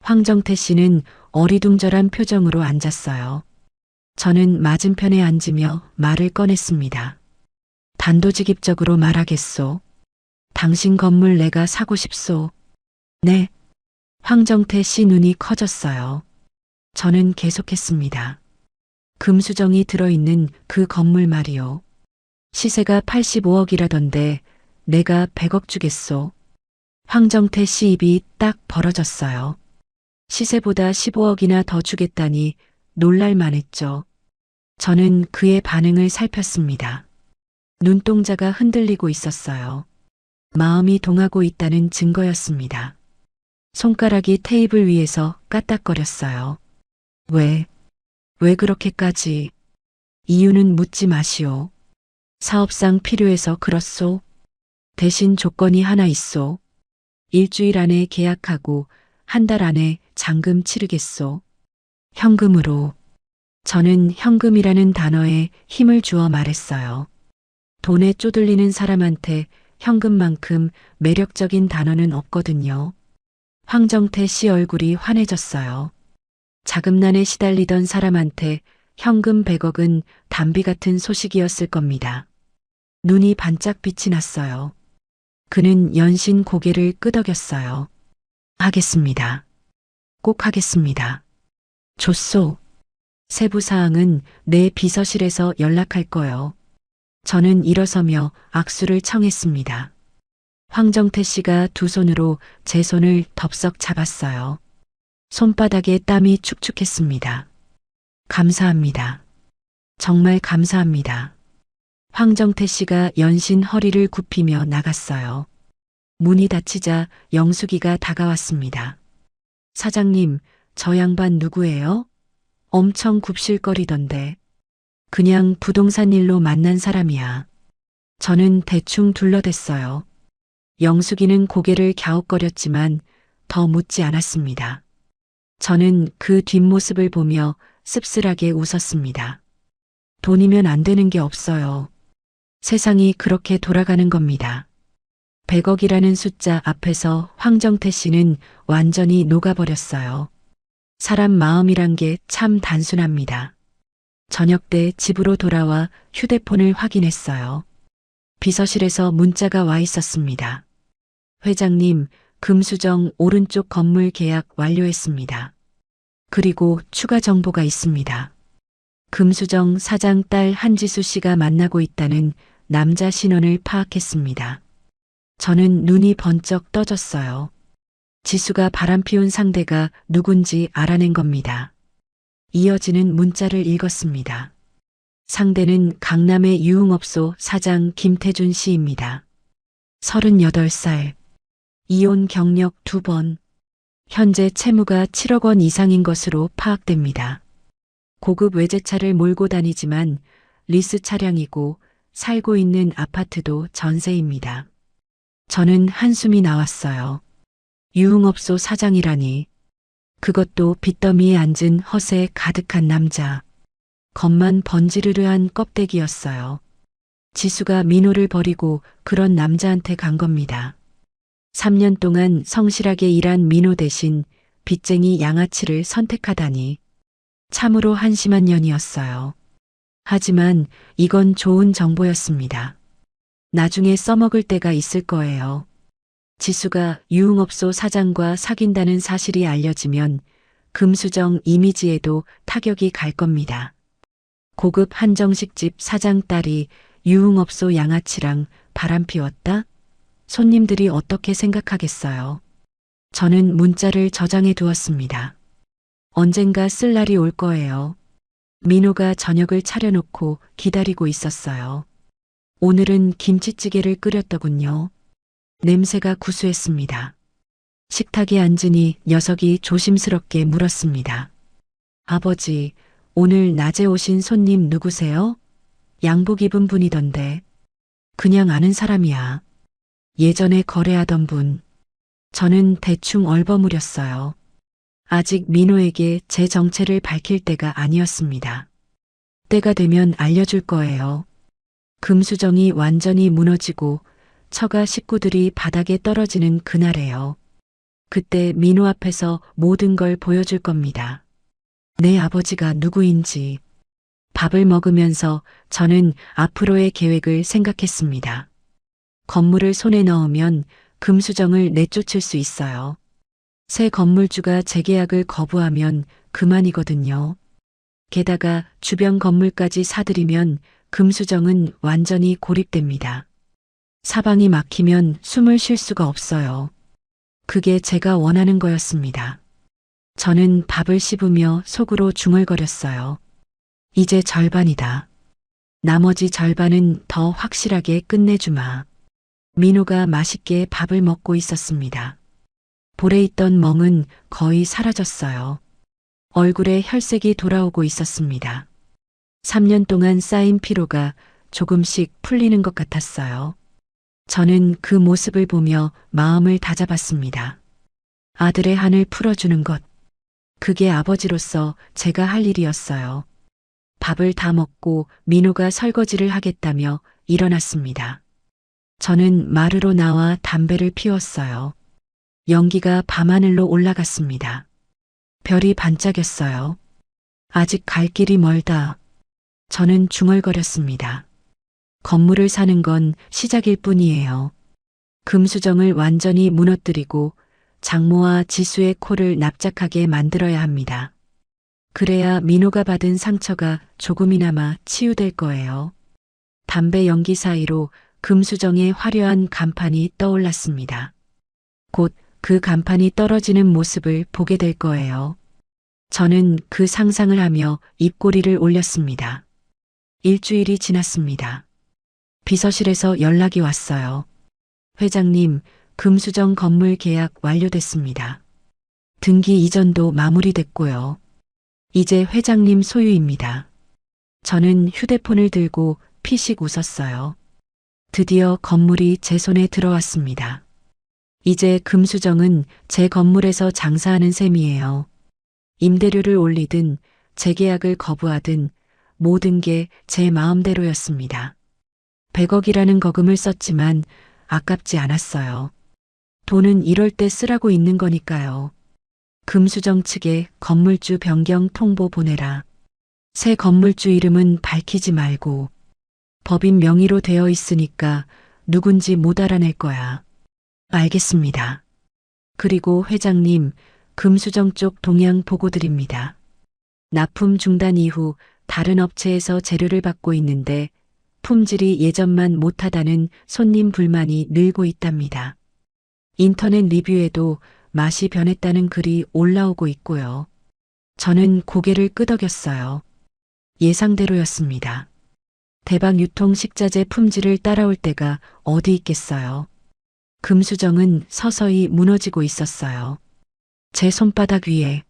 황정태 씨는 어리둥절한 표정으로 앉았어요. 저는 맞은편에 앉으며 말을 꺼냈습니다. 단도직입적으로 말하겠소. 당신 건물 내가 사고 싶소. 네. 황정태 씨 눈이 커졌어요. 저는 계속했습니다. 금수정이 들어있는 그 건물 말이요. 시세가 85억이라던데 내가 100억 주겠소. 황정태 씨 입이 딱 벌어졌어요. 시세보다 15억이나 더 주겠다니 놀랄만 했죠. 저는 그의 반응을 살폈습니다. 눈동자가 흔들리고 있었어요. 마음이 동하고 있다는 증거였습니다. 손가락이 테이블 위에서 까딱거렸어요. 왜 그렇게까지? 이유는 묻지 마시오. 사업상 필요해서 그렇소. 대신 조건이 하나 있소. 일주일 안에 계약하고 한 달 안에 잔금 치르겠소. 현금으로. 저는 현금이라는 단어에 힘을 주어 말했어요. 돈에 쪼들리는 사람한테 현금만큼 매력적인 단어는 없거든요. 황정태 씨 얼굴이 환해졌어요. 자금난에 시달리던 사람한테 현금 100억은 담비 같은 소식이었을 겁니다. 눈이 반짝 빛이 났어요. 그는 연신 고개를 끄덕였어요. 하겠습니다. 꼭 하겠습니다. 좋소. 세부사항은 내 비서실에서 연락할 거요. 저는 일어서며 악수를 청했습니다. 황정태 씨가 두 손으로 제 손을 덥석 잡았어요. 손바닥에 땀이 축축했습니다. 감사합니다. 정말 감사합니다. 황정태 씨가 연신 허리를 굽히며 나갔어요. 문이 닫히자 영숙이가 다가왔습니다. 사장님, 저 양반 누구예요? 엄청 굽실거리던데. 그냥 부동산 일로 만난 사람이야. 저는 대충 둘러댔어요. 영숙이는 고개를 갸웃거렸지만 더 묻지 않았습니다. 저는 그 뒷모습을 보며 씁쓸하게 웃었습니다. 돈이면 안 되는 게 없어요. 세상이 그렇게 돌아가는 겁니다. 100억이라는 숫자 앞에서 황정태 씨는 완전히 녹아버렸어요. 사람 마음이란 게 참 단순합니다. 저녁 때 집으로 돌아와 휴대폰을 확인했어요. 비서실에서 문자가 와 있었습니다. 회장님, 금수정 오른쪽 건물 계약 완료했습니다. 그리고 추가 정보가 있습니다. 금수정 사장 딸 한지수 씨가 만나고 있다는 남자 신원을 파악했습니다. 저는 눈이 번쩍 떠졌어요. 지수가 바람피운 상대가 누군지 알아낸 겁니다. 이어지는 문자를 읽었습니다. 상대는 강남의 유흥업소 사장 김태준 씨입니다. 38살. 이혼 경력 2번. 현재 채무가 7억 원 이상인 것으로 파악됩니다. 고급 외제차를 몰고 다니지만 리스 차량이고 살고 있는 아파트도 전세입니다. 저는 한숨이 나왔어요. 유흥업소 사장이라니. 그것도 빚더미에 앉은 허세 가득한 남자. 겉만 번지르르한 껍데기였어요. 지수가 민호를 버리고 그런 남자한테 간 겁니다. 3년 동안 성실하게 일한 민호 대신 빚쟁이 양아치를 선택하다니. 참으로 한심한 년이었어요. 하지만 이건 좋은 정보였습니다. 나중에 써먹을 때가 있을 거예요. 지수가 유흥업소 사장과 사귄다는 사실이 알려지면 금수정 이미지에도 타격이 갈 겁니다. 고급 한정식집 사장 딸이 유흥업소 양아치랑 바람 피웠다? 손님들이 어떻게 생각하겠어요? 저는 문자를 저장해 두었습니다. 언젠가 쓸 날이 올 거예요. 민호가 저녁을 차려놓고 기다리고 있었어요. 오늘은 김치찌개를 끓였더군요. 냄새가 구수했습니다. 식탁에 앉으니 녀석이 조심스럽게 물었습니다. 아버지, 오늘 낮에 오신 손님 누구세요? 양복 입은 분이던데. 그냥 아는 사람이야. 예전에 거래하던 분. 저는 대충 얼버무렸어요. 아직 민호에게 제 정체를 밝힐 때가 아니었습니다. 때가 되면 알려줄 거예요. 금수정이 완전히 무너지고 처가 식구들이 바닥에 떨어지는 그날에요. 그때 민호 앞에서 모든 걸 보여줄 겁니다. 내 아버지가 누구인지. 밥을 먹으면서 저는 앞으로의 계획을 생각했습니다. 건물을 손에 넣으면 금수정을 내쫓을 수 있어요. 새 건물주가 재계약을 거부하면 그만이거든요. 게다가 주변 건물까지 사들이면 금수정은 완전히 고립됩니다. 사방이 막히면 숨을 쉴 수가 없어요. 그게 제가 원하는 거였습니다. 저는 밥을 씹으며 속으로 중얼거렸어요. 이제 절반이다. 나머지 절반은 더 확실하게 끝내주마. 민호가 맛있게 밥을 먹고 있었습니다. 볼에 있던 멍은 거의 사라졌어요. 얼굴에 혈색이 돌아오고 있었습니다. 3년 동안 쌓인 피로가 조금씩 풀리는 것 같았어요. 저는 그 모습을 보며 마음을 다잡았습니다. 아들의 한을 풀어주는 것. 그게 아버지로서 제가 할 일이었어요. 밥을 다 먹고 민호가 설거지를 하겠다며 일어났습니다. 저는 마루로 나와 담배를 피웠어요. 연기가 밤하늘로 올라갔습니다. 별이 반짝였어요. 아직 갈 길이 멀다. 저는 중얼거렸습니다. 건물을 사는 건 시작일 뿐이에요. 금수정을 완전히 무너뜨리고 장모와 지수의 코를 납작하게 만들어야 합니다. 그래야 민호가 받은 상처가 조금이나마 치유될 거예요. 담배 연기 사이로 금수정의 화려한 간판이 떠올랐습니다. 곧 그 간판이 떨어지는 모습을 보게 될 거예요. 저는 그 상상을 하며 입꼬리를 올렸습니다. 일주일이 지났습니다. 비서실에서 연락이 왔어요. 회장님, 금수정 건물 계약 완료됐습니다. 등기 이전도 마무리됐고요. 이제 회장님 소유입니다. 저는 휴대폰을 들고 피식 웃었어요. 드디어 건물이 제 손에 들어왔습니다. 이제 금수정은 제 건물에서 장사하는 셈이에요. 임대료를 올리든 재계약을 거부하든 모든 게 제 마음대로였습니다. 100억이라는 거금을 썼지만 아깝지 않았어요. 돈은 이럴 때 쓰라고 있는 거니까요. 금수정 측에 건물주 변경 통보 보내라. 새 건물주 이름은 밝히지 말고 법인 명의로 되어 있으니까 누군지 못 알아낼 거야. 알겠습니다. 그리고 회장님, 금수정 쪽 동향 보고 드립니다. 납품 중단 이후 다른 업체에서 재료를 받고 있는데 품질이 예전만 못하다는 손님 불만이 늘고 있답니다. 인터넷 리뷰에도 맛이 변했다는 글이 올라오고 있고요. 저는 고개를 끄덕였어요. 예상대로였습니다. 대박 유통 식자재 품질을 따라올 때가 어디 있겠어요. 금수정은 서서히 무너지고 있었어요. 제 손바닥 위에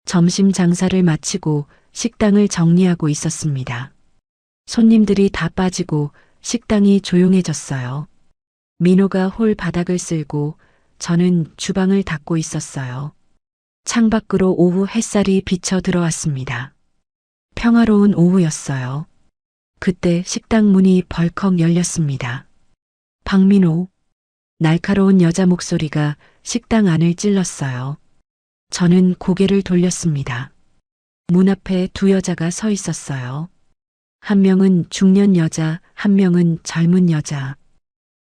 점심 장사를 마치고 식당을 정리하고 있었습니다. 손님들이 다 빠지고 식당이 조용해졌어요. 민호가 홀 바닥을 쓸고 저는 주방을 닦고 있었어요. 창밖으로 오후 햇살이 비쳐 들어왔습니다. 평화로운 오후였어요. 그때 식당 문이 벌컥 열렸습니다. 박민호. 날카로운 여자 목소리가 식당 안을 찔렀어요. 저는 고개를 돌렸습니다. 문 앞에 두 여자가 서 있었어요. 한 명은 중년 여자, 한 명은 젊은 여자.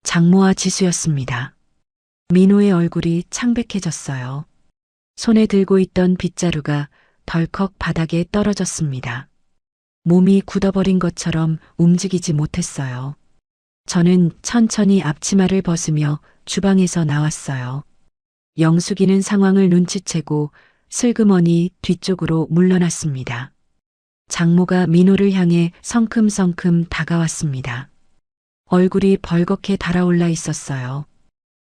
장모와 지수였습니다. 민호의 얼굴이 창백해졌어요. 손에 들고 있던 빗자루가 덜컥 바닥에 떨어졌습니다. 몸이 굳어버린 것처럼 움직이지 못했어요. 저는 천천히 앞치마를 벗으며 주방에서 나왔어요. 영숙이는 상황을 눈치채고 슬그머니 뒤쪽으로 물러났습니다. 장모가 민호를 향해 성큼성큼 다가왔습니다. 얼굴이 벌겋게 달아올라 있었어요.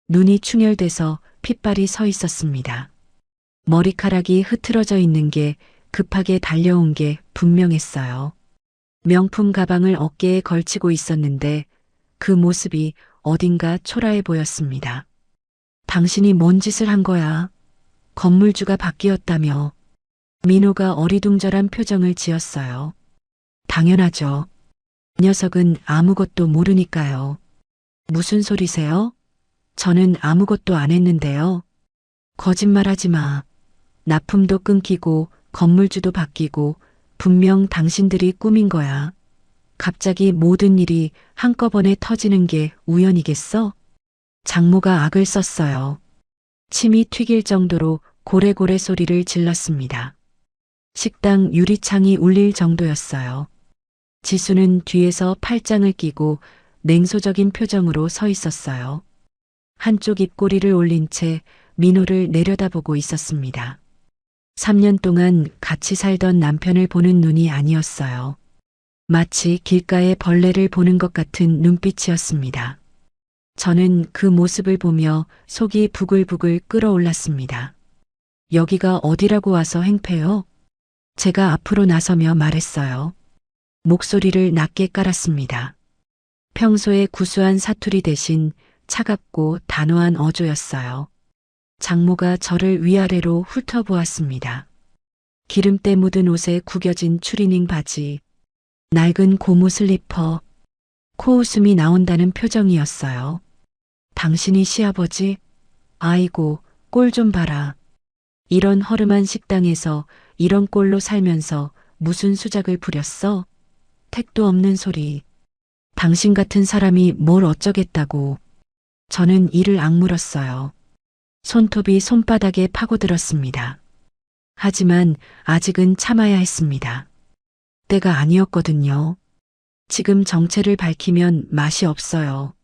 눈이 충혈돼서 핏발이 서 있었습니다. 머리카락이 흐트러져 있는 게 급하게 달려온 게 분명했어요. 명품 가방을 어깨에 걸치고 있었는데 그 모습이 어딘가 초라해 보였습니다. 당신이 뭔 짓을 한 거야? 건물주가 바뀌었다며. 민호가 어리둥절한 표정을 지었어요. 당연하죠. 녀석은 아무것도 모르니까요. 무슨 소리세요? 저는 아무것도 안 했는데요. 거짓말하지 마. 납품도 끊기고 건물주도 바뀌고 분명 당신들이 꾸민 거야. 갑자기 모든 일이 한꺼번에 터지는 게 우연이겠어? 장모가 악을 썼어요. 침이 튀길 정도로 고래고래 소리를 질렀습니다. 식당 유리창이 울릴 정도였어요. 지수는 뒤에서 팔짱을 끼고 냉소적인 표정으로 서 있었어요. 한쪽 입꼬리를 올린 채 민호를 내려다보고 있었습니다. 3년 동안 같이 살던 남편을 보는 눈이 아니었어요. 마치 길가의 벌레를 보는 것 같은 눈빛이었습니다. 저는 그 모습을 보며 속이 부글부글 끓어올랐습니다. 여기가 어디라고 와서 행패요? 제가 앞으로 나서며 말했어요. 목소리를 낮게 깔았습니다. 평소에 구수한 사투리 대신 차갑고 단호한 어조였어요. 장모가 저를 위아래로 훑어보았습니다. 기름때 묻은 옷에 구겨진 추리닝 바지, 낡은 고무 슬리퍼, 코웃음이 나온다는 표정이었어요. 당신이 시아버지? 아이고, 꼴 좀 봐라. 이런 허름한 식당에서 이런 꼴로 살면서 무슨 수작을 부렸어? 택도 없는 소리. 당신 같은 사람이 뭘 어쩌겠다고. 저는 이를 악물었어요. 손톱이 손바닥에 파고들었습니다. 하지만 아직은 참아야 했습니다. 때가 아니었거든요. 지금 정체를 밝히면 맛이 없어요.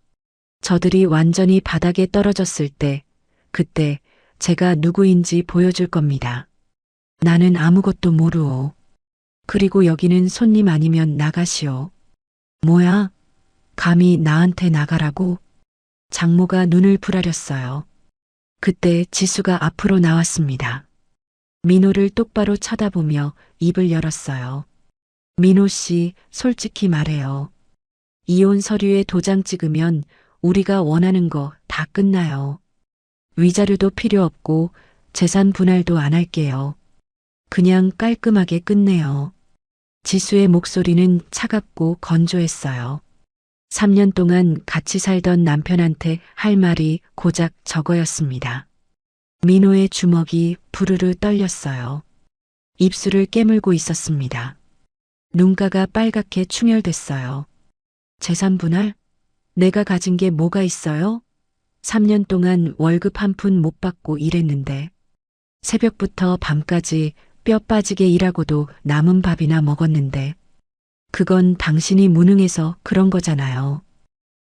저들이 완전히 바닥에 떨어졌을 때, 그때 제가 누구인지 보여줄 겁니다. 나는 아무것도 모르오. 그리고 여기는 손님 아니면 나가시오. 뭐야? 감히 나한테 나가라고? 장모가 눈을 부라렸어요. 그때 지수가 앞으로 나왔습니다. 민호를 똑바로 쳐다보며 입을 열었어요. 민호 씨, 솔직히 말해요. 이혼 서류에 도장 찍으면 우리가 원하는 거 다 끝나요. 위자료도 필요 없고 재산 분할도 안 할게요. 그냥 깔끔하게 끝내요. 지수의 목소리는 차갑고 건조했어요. 3년 동안 같이 살던 남편한테 할 말이 고작 저거였습니다. 민호의 주먹이 부르르 떨렸어요. 입술을 깨물고 있었습니다. 눈가가 빨갛게 충혈됐어요. 재산 분할? 내가 가진 게 뭐가 있어요? 3년 동안 월급 한 푼 못 받고 일했는데 새벽부터 밤까지 뼈 빠지게 일하고도 남은 밥이나 먹었는데 그건 당신이 무능해서 그런 거잖아요.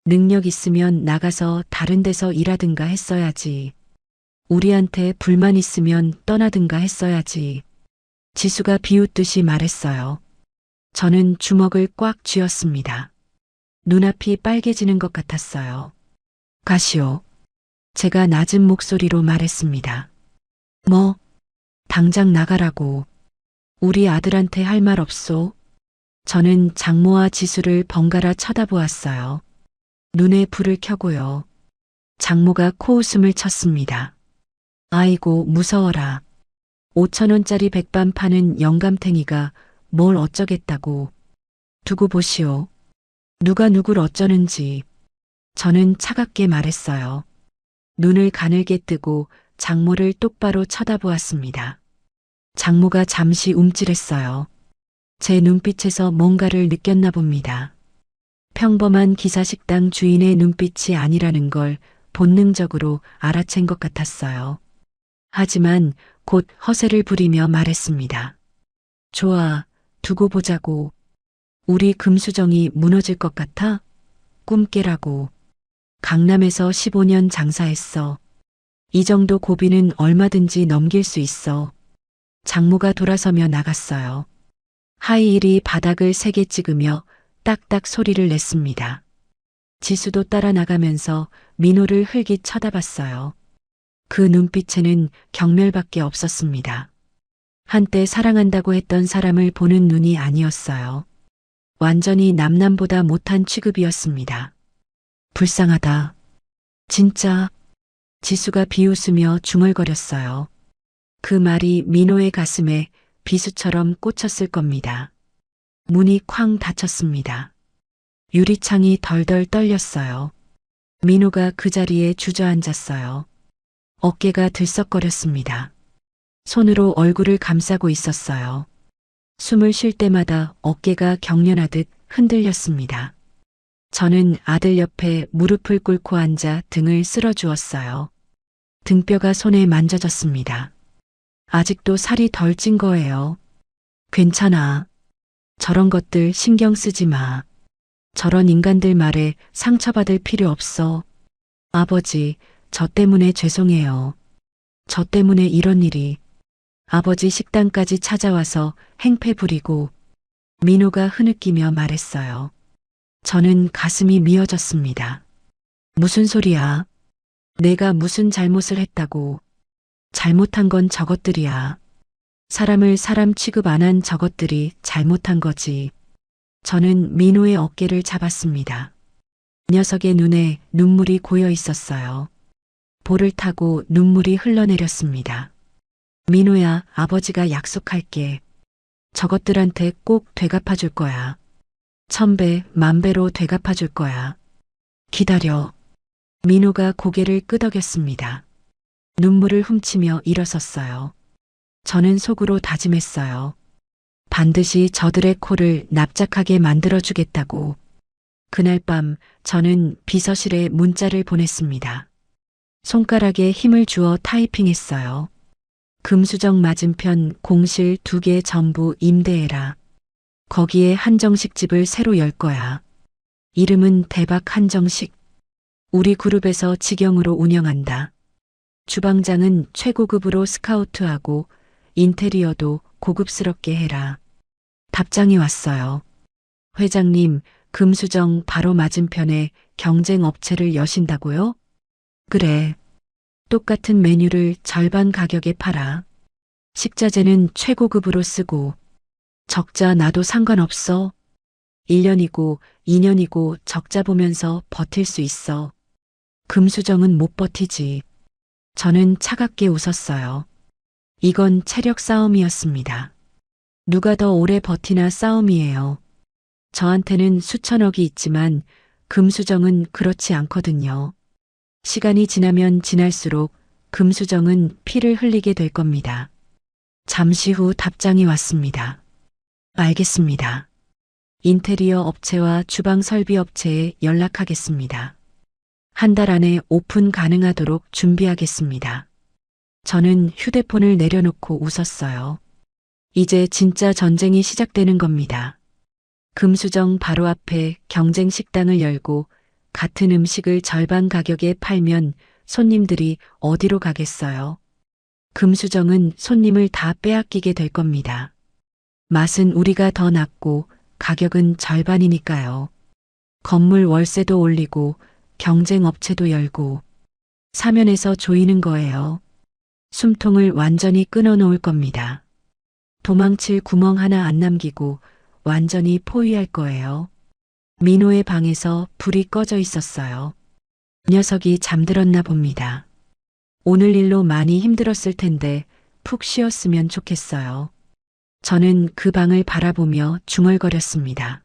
능력 있으면 나가서 다른 데서 일하든가 했어야지. 우리한테 불만 있으면 떠나든가 했어야지. 지수가 비웃듯이 말했어요. 저는 주먹을 꽉 쥐었습니다. 눈앞이 빨개지는 것 같았어요. 가시오. 제가 낮은 목소리로 말했습니다. 뭐? 당장 나가라고. 우리 아들한테 할 말 없소? 저는 장모와 지수를 번갈아 쳐다보았어요. 눈에 불을 켜고요. 장모가 코웃음을 쳤습니다. 아이고 무서워라. 5,000원짜리 백반 파는 영감탱이가 뭘 어쩌겠다고. 두고 보시오. 누가 누굴 어쩌는지. 저는 차갑게 말했어요. 눈을 가늘게 뜨고 장모를 똑바로 쳐다보았습니다. 장모가 잠시 움찔했어요. 제 눈빛에서 뭔가를 느꼈나 봅니다. 평범한 기사식당 주인의 눈빛이 아니라는 걸 본능적으로 알아챈 것 같았어요. 하지만 곧 허세를 부리며 말했습니다. 좋아, 두고 보자고. 우리 금수정이 무너질 것 같아? 꿈 깨라고. 강남에서 15년 장사했어. 이 정도 고비는 얼마든지 넘길 수 있어. 장모가 돌아서며 나갔어요. 하이힐이 바닥을 세게 찍으며 딱딱 소리를 냈습니다. 지수도 따라 나가면서 민호를 흘깃 쳐다봤어요. 그 눈빛에는 경멸밖에 없었습니다. 한때 사랑한다고 했던 사람을 보는 눈이 아니었어요. 완전히 남남보다 못한 취급이었습니다. 불쌍하다. 진짜. 지수가 비웃으며 중얼거렸어요. 그 말이 민호의 가슴에 비수처럼 꽂혔을 겁니다. 문이 쾅 닫혔습니다. 유리창이 덜덜 떨렸어요. 민호가 그 자리에 주저앉았어요. 어깨가 들썩거렸습니다. 손으로 얼굴을 감싸고 있었어요. 숨을 쉴 때마다 어깨가 경련하듯 흔들렸습니다. 저는 아들 옆에 무릎을 꿇고 앉아 등을 쓸어주었어요. 등뼈가 손에 만져졌습니다. 아직도 살이 덜 찐 거예요. 괜찮아. 저런 것들 신경 쓰지 마. 저런 인간들 말에 상처받을 필요 없어. 아버지, 저 때문에 죄송해요. 저 때문에 이런 일이. 아버지 식당까지 찾아와서 행패 부리고. 민호가 흐느끼며 말했어요. 저는 가슴이 미어졌습니다. 무슨 소리야? 내가 무슨 잘못을 했다고. 잘못한 건 저것들이야. 사람을 사람 취급 안 한 저것들이 잘못한 거지. 저는 민호의 어깨를 잡았습니다. 녀석의 눈에 눈물이 고여 있었어요. 볼을 타고 눈물이 흘러내렸습니다. 민호야, 아버지가 약속할게. 저것들한테 꼭 되갚아줄 거야. 1000배, 10,000배로 되갚아줄 거야. 기다려. 민호가 고개를 끄덕였습니다. 눈물을 훔치며 일어섰어요. 저는 속으로 다짐했어요. 반드시 저들의 코를 납작하게 만들어주겠다고. 그날 밤 저는 비서실에 문자를 보냈습니다. 손가락에 힘을 주어 타이핑했어요. 금수정 맞은편 공실 2개 전부 임대해라. 거기에 한정식 집을 새로 열 거야. 이름은 대박 한정식. 우리 그룹에서 직영으로 운영한다. 주방장은 최고급으로 스카우트하고 인테리어도 고급스럽게 해라. 답장이 왔어요. 회장님, 금수정 바로 맞은편에 경쟁 업체를 여신다고요? 그래. 똑같은 메뉴를 절반 가격에 팔아. 식자재는 최고급으로 쓰고. 적자 나도 상관없어. 1년이고 2년이고 적자 보면서 버틸 수 있어. 금수정은 못 버티지. 저는 차갑게 웃었어요. 이건 체력 싸움이었습니다. 누가 더 오래 버티나 싸움이에요. 저한테는 수천억이 있지만 금수정은 그렇지 않거든요. 시간이 지나면 지날수록 금수정은 피를 흘리게 될 겁니다. 잠시 후 답장이 왔습니다. 알겠습니다. 인테리어 업체와 주방 설비 업체에 연락하겠습니다. 한 달 안에 오픈 가능하도록 준비하겠습니다. 저는 휴대폰을 내려놓고 웃었어요. 이제 진짜 전쟁이 시작되는 겁니다. 금수정 바로 앞에 경쟁 식당을 열고 같은 음식을 절반 가격에 팔면 손님들이 어디로 가겠어요? 금수정은 손님을 다 빼앗기게 될 겁니다. 맛은 우리가 더 낫고 가격은 절반이니까요. 건물 월세도 올리고 경쟁 업체도 열고 사면에서 조이는 거예요. 숨통을 완전히 끊어놓을 겁니다. 도망칠 구멍 하나 안 남기고 완전히 포위할 거예요. 민호의 방에서 불이 꺼져 있었어요. 녀석이 잠들었나 봅니다. 오늘 일로 많이 힘들었을 텐데 푹 쉬었으면 좋겠어요. 저는 그 방을 바라보며 중얼거렸습니다.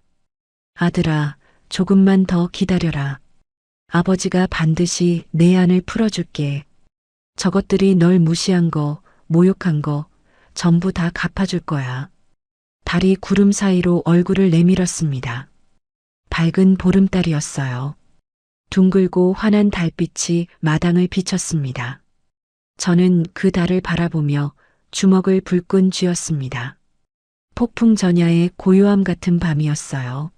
아들아, 조금만 더 기다려라. 아버지가 반드시 내 안을 풀어줄게. 저것들이 널 무시한 거, 모욕한 거 전부 다 갚아줄 거야. 달이 구름 사이로 얼굴을 내밀었습니다. 밝은 보름달이었어요. 둥글고 환한 달빛이 마당을 비쳤습니다. 저는 그 달을 바라보며 주먹을 불끈 쥐었습니다. 폭풍 전야의 고요함 같은 밤이었어요.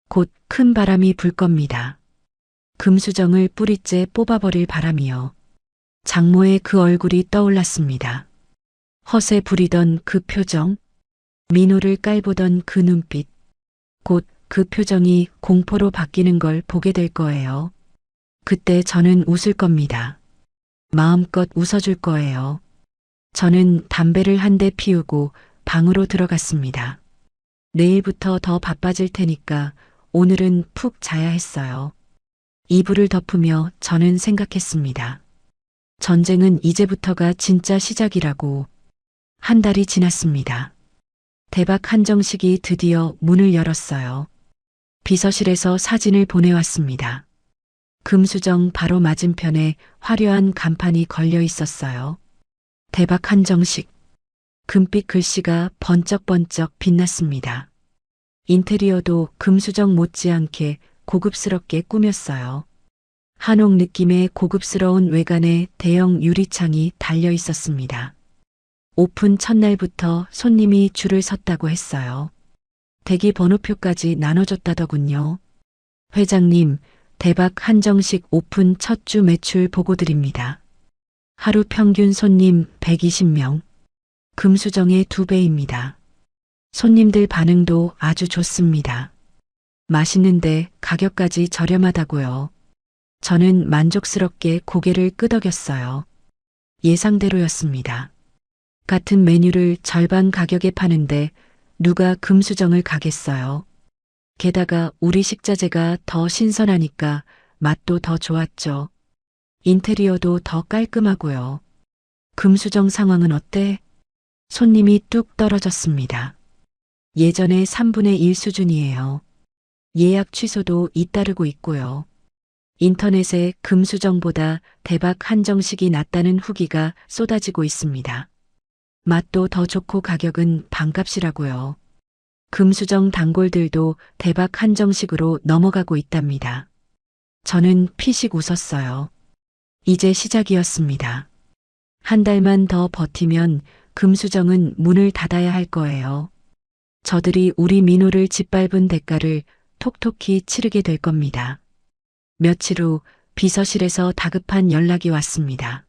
곧 큰 바람이 불 겁니다. 금수정을 뿌리째 뽑아버릴 바람이요. 장모의 그 얼굴이 떠올랐습니다. 허세 부리던 그 표정, 민호를 깔보던 그 눈빛, 곧 그 표정이 공포로 바뀌는 걸 보게 될 거예요. 그때 저는 웃을 겁니다. 마음껏 웃어줄 거예요. 저는 담배를 한 대 피우고 방으로 들어갔습니다. 내일부터 더 바빠질 테니까 오늘은 푹 자야 했어요. 이불을 덮으며 저는 생각했습니다. 전쟁은 이제부터가 진짜 시작이라고. 한 달이 지났습니다. 대박 한정식이 드디어 문을 열었어요. 비서실에서 사진을 보내왔습니다. 금수정 바로 맞은편에 화려한 간판이 걸려 있었어요. 대박 한정식. 금빛 글씨가 번쩍번쩍 빛났습니다. 인테리어도 금수정 못지않게 고급스럽게 꾸몄어요. 한옥 느낌의 고급스러운 외관에 대형 유리창이 달려 있었습니다. 오픈 첫날부터 손님이 줄을 섰다고 했어요. 대기 번호표까지 나눠줬다더군요. 회장님, 대박 한정식 오픈 첫 주 매출 보고 드립니다. 하루 평균 손님 120명. 금수정의 2배입니다. 손님들 반응도 아주 좋습니다. 맛있는데 가격까지 저렴하다고요. 저는 만족스럽게 고개를 끄덕였어요. 예상대로였습니다. 같은 메뉴를 절반 가격에 파는데 누가 금수정을 가겠어요. 게다가 우리 식자재가 더 신선하니까 맛도 더 좋았죠. 인테리어도 더 깔끔하고요. 금수정 상황은 어때? 손님이 뚝 떨어졌습니다. 예전의 3분의 1 수준이에요. 예약 취소도 잇따르고 있고요. 인터넷에 금수정보다 대박 한정식이 낫다는 후기가 쏟아지고 있습니다. 맛도 더 좋고 가격은 반값이라고요. 금수저 단골들도 대박 한정식으로 넘어가고 있답니다. 저는 피식 웃었어요. 이제 시작이었습니다. 한 달만 더 버티면 금수저는 문을 닫아야 할 거예요. 저들이 우리 민호를 짓밟은 대가를 톡톡히 치르게 될 겁니다. 며칠 후 비서실에서 다급한 연락이 왔습니다.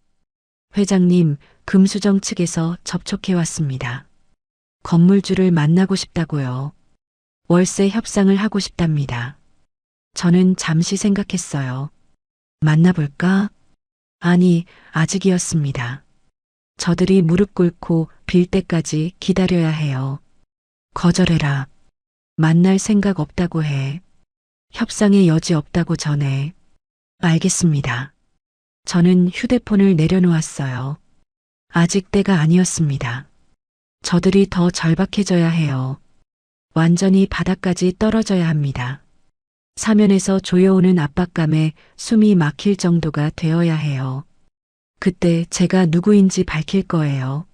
회장님, 금수저 측에서 접촉해 왔습니다. 건물주를 만나고 싶다고요. 월세 협상을 하고 싶답니다. 저는 잠시 생각했어요. 만나볼까? 아니, 아직이었습니다. 저들이 무릎 꿇고 빌 때까지 기다려야 해요. 거절해라. 만날 생각 없다고 해. 협상의 여지 없다고 전해. 알겠습니다. 저는 휴대폰을 내려놓았어요. 아직 때가 아니었습니다. 저들이 더 절박해져야 해요. 완전히 바닥까지 떨어져야 합니다. 사면에서 조여오는 압박감에 숨이 막힐 정도가 되어야 해요. 그때 제가 누구인지 밝힐 거예요.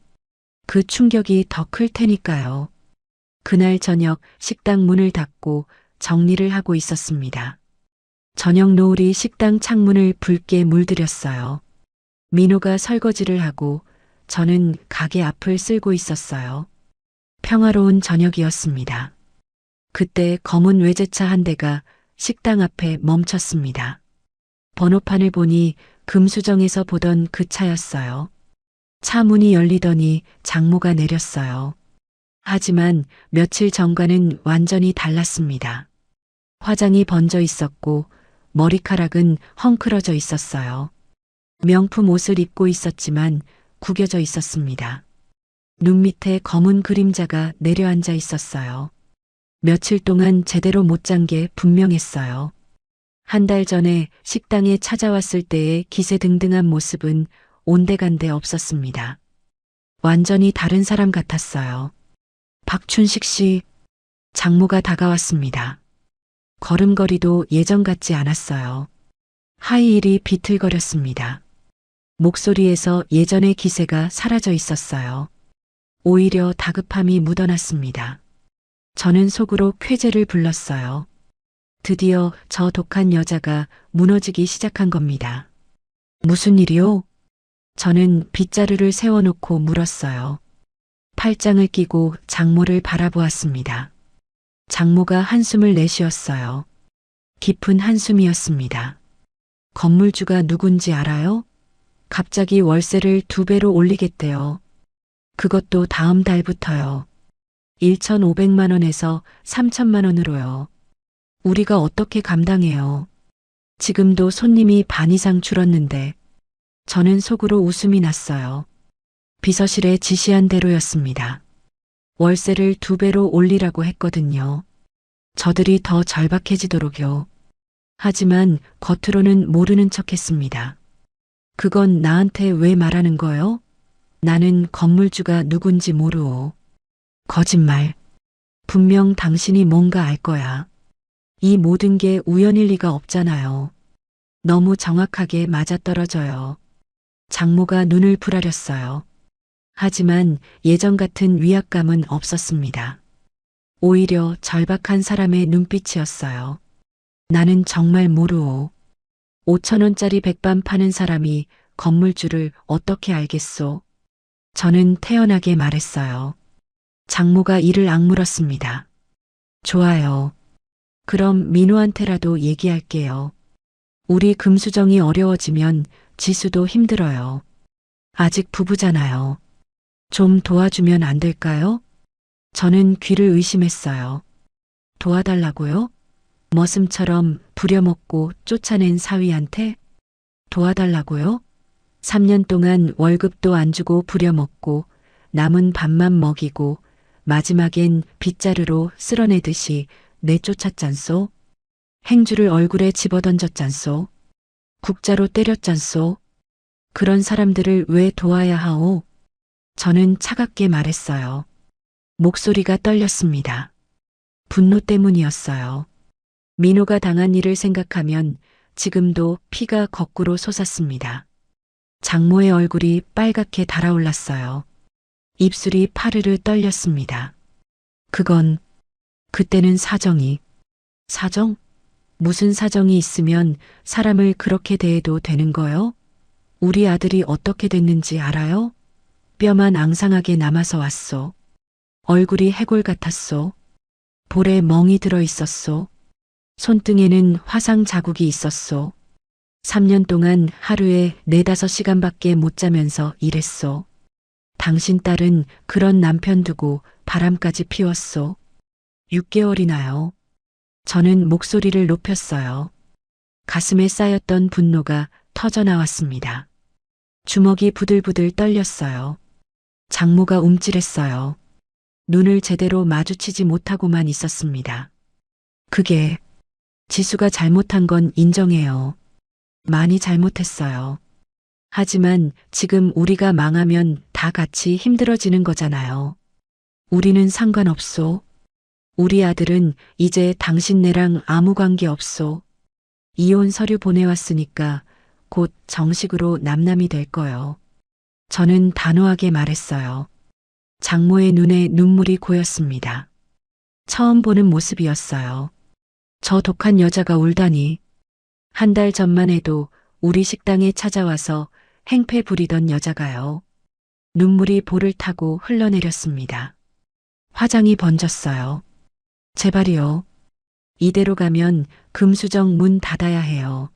그 충격이 더 클 테니까요. 그날 저녁 식당 문을 닫고 정리를 하고 있었습니다. 저녁 노을이 식당 창문을 붉게 물들였어요. 민호가 설거지를 하고 저는 가게 앞을 쓸고 있었어요. 평화로운 저녁이었습니다. 그때 검은 외제차 한 대가 식당 앞에 멈췄습니다. 번호판을 보니 금수저에서 보던 그 차였어요. 차 문이 열리더니 장모가 내렸어요. 하지만 며칠 전과는 완전히 달랐습니다. 화장이 번져 있었고 머리카락은 헝클어져 있었어요. 명품 옷을 입고 있었지만 구겨져 있었습니다. 눈 밑에 검은 그림자가 내려앉아 있었어요. 며칠 동안 제대로 못 잔 게 분명했어요. 한 달 전에 식당에 찾아왔을 때의 기세등등한 모습은 온데간데 없었습니다. 완전히 다른 사람 같았어요. 박춘식 씨, 장모가 다가왔습니다. 걸음걸이도 예전 같지 않았어요. 하이힐이 비틀거렸습니다. 목소리에서 예전의 기세가 사라져 있었어요. 오히려 다급함이 묻어났습니다. 저는 속으로 쾌재를 불렀어요. 드디어 저 독한 여자가 무너지기 시작한 겁니다. 무슨 일이요? 저는 빗자루를 세워놓고 물었어요. 팔짱을 끼고 장모를 바라보았습니다. 장모가 한숨을 내쉬었어요. 깊은 한숨이었습니다. 건물주가 누군지 알아요? 갑자기 월세를 2배로 올리겠대요. 그것도 다음 달부터요. 1,500만 원에서 3천만 원으로요. 우리가 어떻게 감당해요? 지금도 손님이 반 이상 줄었는데 저는 속으로 웃음이 났어요. 비서실에 지시한 대로였습니다. 월세를 2배로 올리라고 했거든요. 저들이 더 절박해지도록요. 하지만 겉으로는 모르는 척했습니다. 그건 나한테 왜 말하는 거요? 나는 건물주가 누군지 모르오. 거짓말. 분명 당신이 뭔가 알 거야. 이 모든 게 우연일 리가 없잖아요. 너무 정확하게 맞아떨어져요. 장모가 눈을 부라렸어요. 하지만 예전 같은 위압감은 없었습니다. 오히려 절박한 사람의 눈빛이었어요. 나는 정말 모르오. 5,000원짜리 백반 파는 사람이 건물주를 어떻게 알겠소? 저는 태연하게 말했어요. 장모가 이를 악물었습니다. 좋아요. 그럼 민호한테라도 얘기할게요. 우리 금수정이 어려워지면 지수도 힘들어요. 아직 부부잖아요. 좀 도와주면 안 될까요? 저는 귀를 의심했어요. 도와달라고요? 머슴처럼 부려먹고 쫓아낸 사위한테? 도와달라고요? 3년 동안 월급도 안 주고 부려먹고 남은 밥만 먹이고 마지막엔 빗자루로 쓸어내듯이 내쫓았잖소? 행주를 얼굴에 집어던졌잖소? 국자로 때렸잖소? 그런 사람들을 왜 도와야 하오? 저는 차갑게 말했어요. 목소리가 떨렸습니다. 분노 때문이었어요. 민호가 당한 일을 생각하면 지금도 피가 거꾸로 솟았습니다. 장모의 얼굴이 빨갛게 달아올랐어요. 입술이 파르르 떨렸습니다. 그때는 사정? 무슨 사정이 있으면 사람을 그렇게 대해도 되는 거요? 우리 아들이 어떻게 됐는지 알아요? 뼈만 앙상하게 남아서 왔소. 얼굴이 해골 같았소. 볼에 멍이 들어 있었소. 손등에는 화상 자국이 있었소. 3년 동안 하루에 4~5시간밖에 못 자면서 일했소. 당신 딸은 그런 남편 두고 바람까지 피웠소. 6개월이나요. 저는 목소리를 높였어요. 가슴에 쌓였던 분노가 터져 나왔습니다. 주먹이 부들부들 떨렸어요. 장모가 움찔했어요. 눈을 제대로 마주치지 못하고만 있었습니다. 지수가 잘못한 건 인정해요. 많이 잘못했어요. 하지만 지금 우리가 망하면 다 같이 힘들어지는 거잖아요. 우리는 상관없소. 우리 아들은 이제 당신네랑 아무 관계 없소. 이혼 서류 보내왔으니까 곧 정식으로 남남이 될 거요. 저는 단호하게 말했어요. 장모의 눈에 눈물이 고였습니다. 처음 보는 모습이었어요. 저 독한 여자가 울다니. 1달 전만 해도 우리 식당에 찾아와서 행패 부리던 여자가요. 눈물이 볼을 타고 흘러내렸습니다. 화장이 번졌어요. 제발이요. 이대로 가면 금수정 문 닫아야 해요.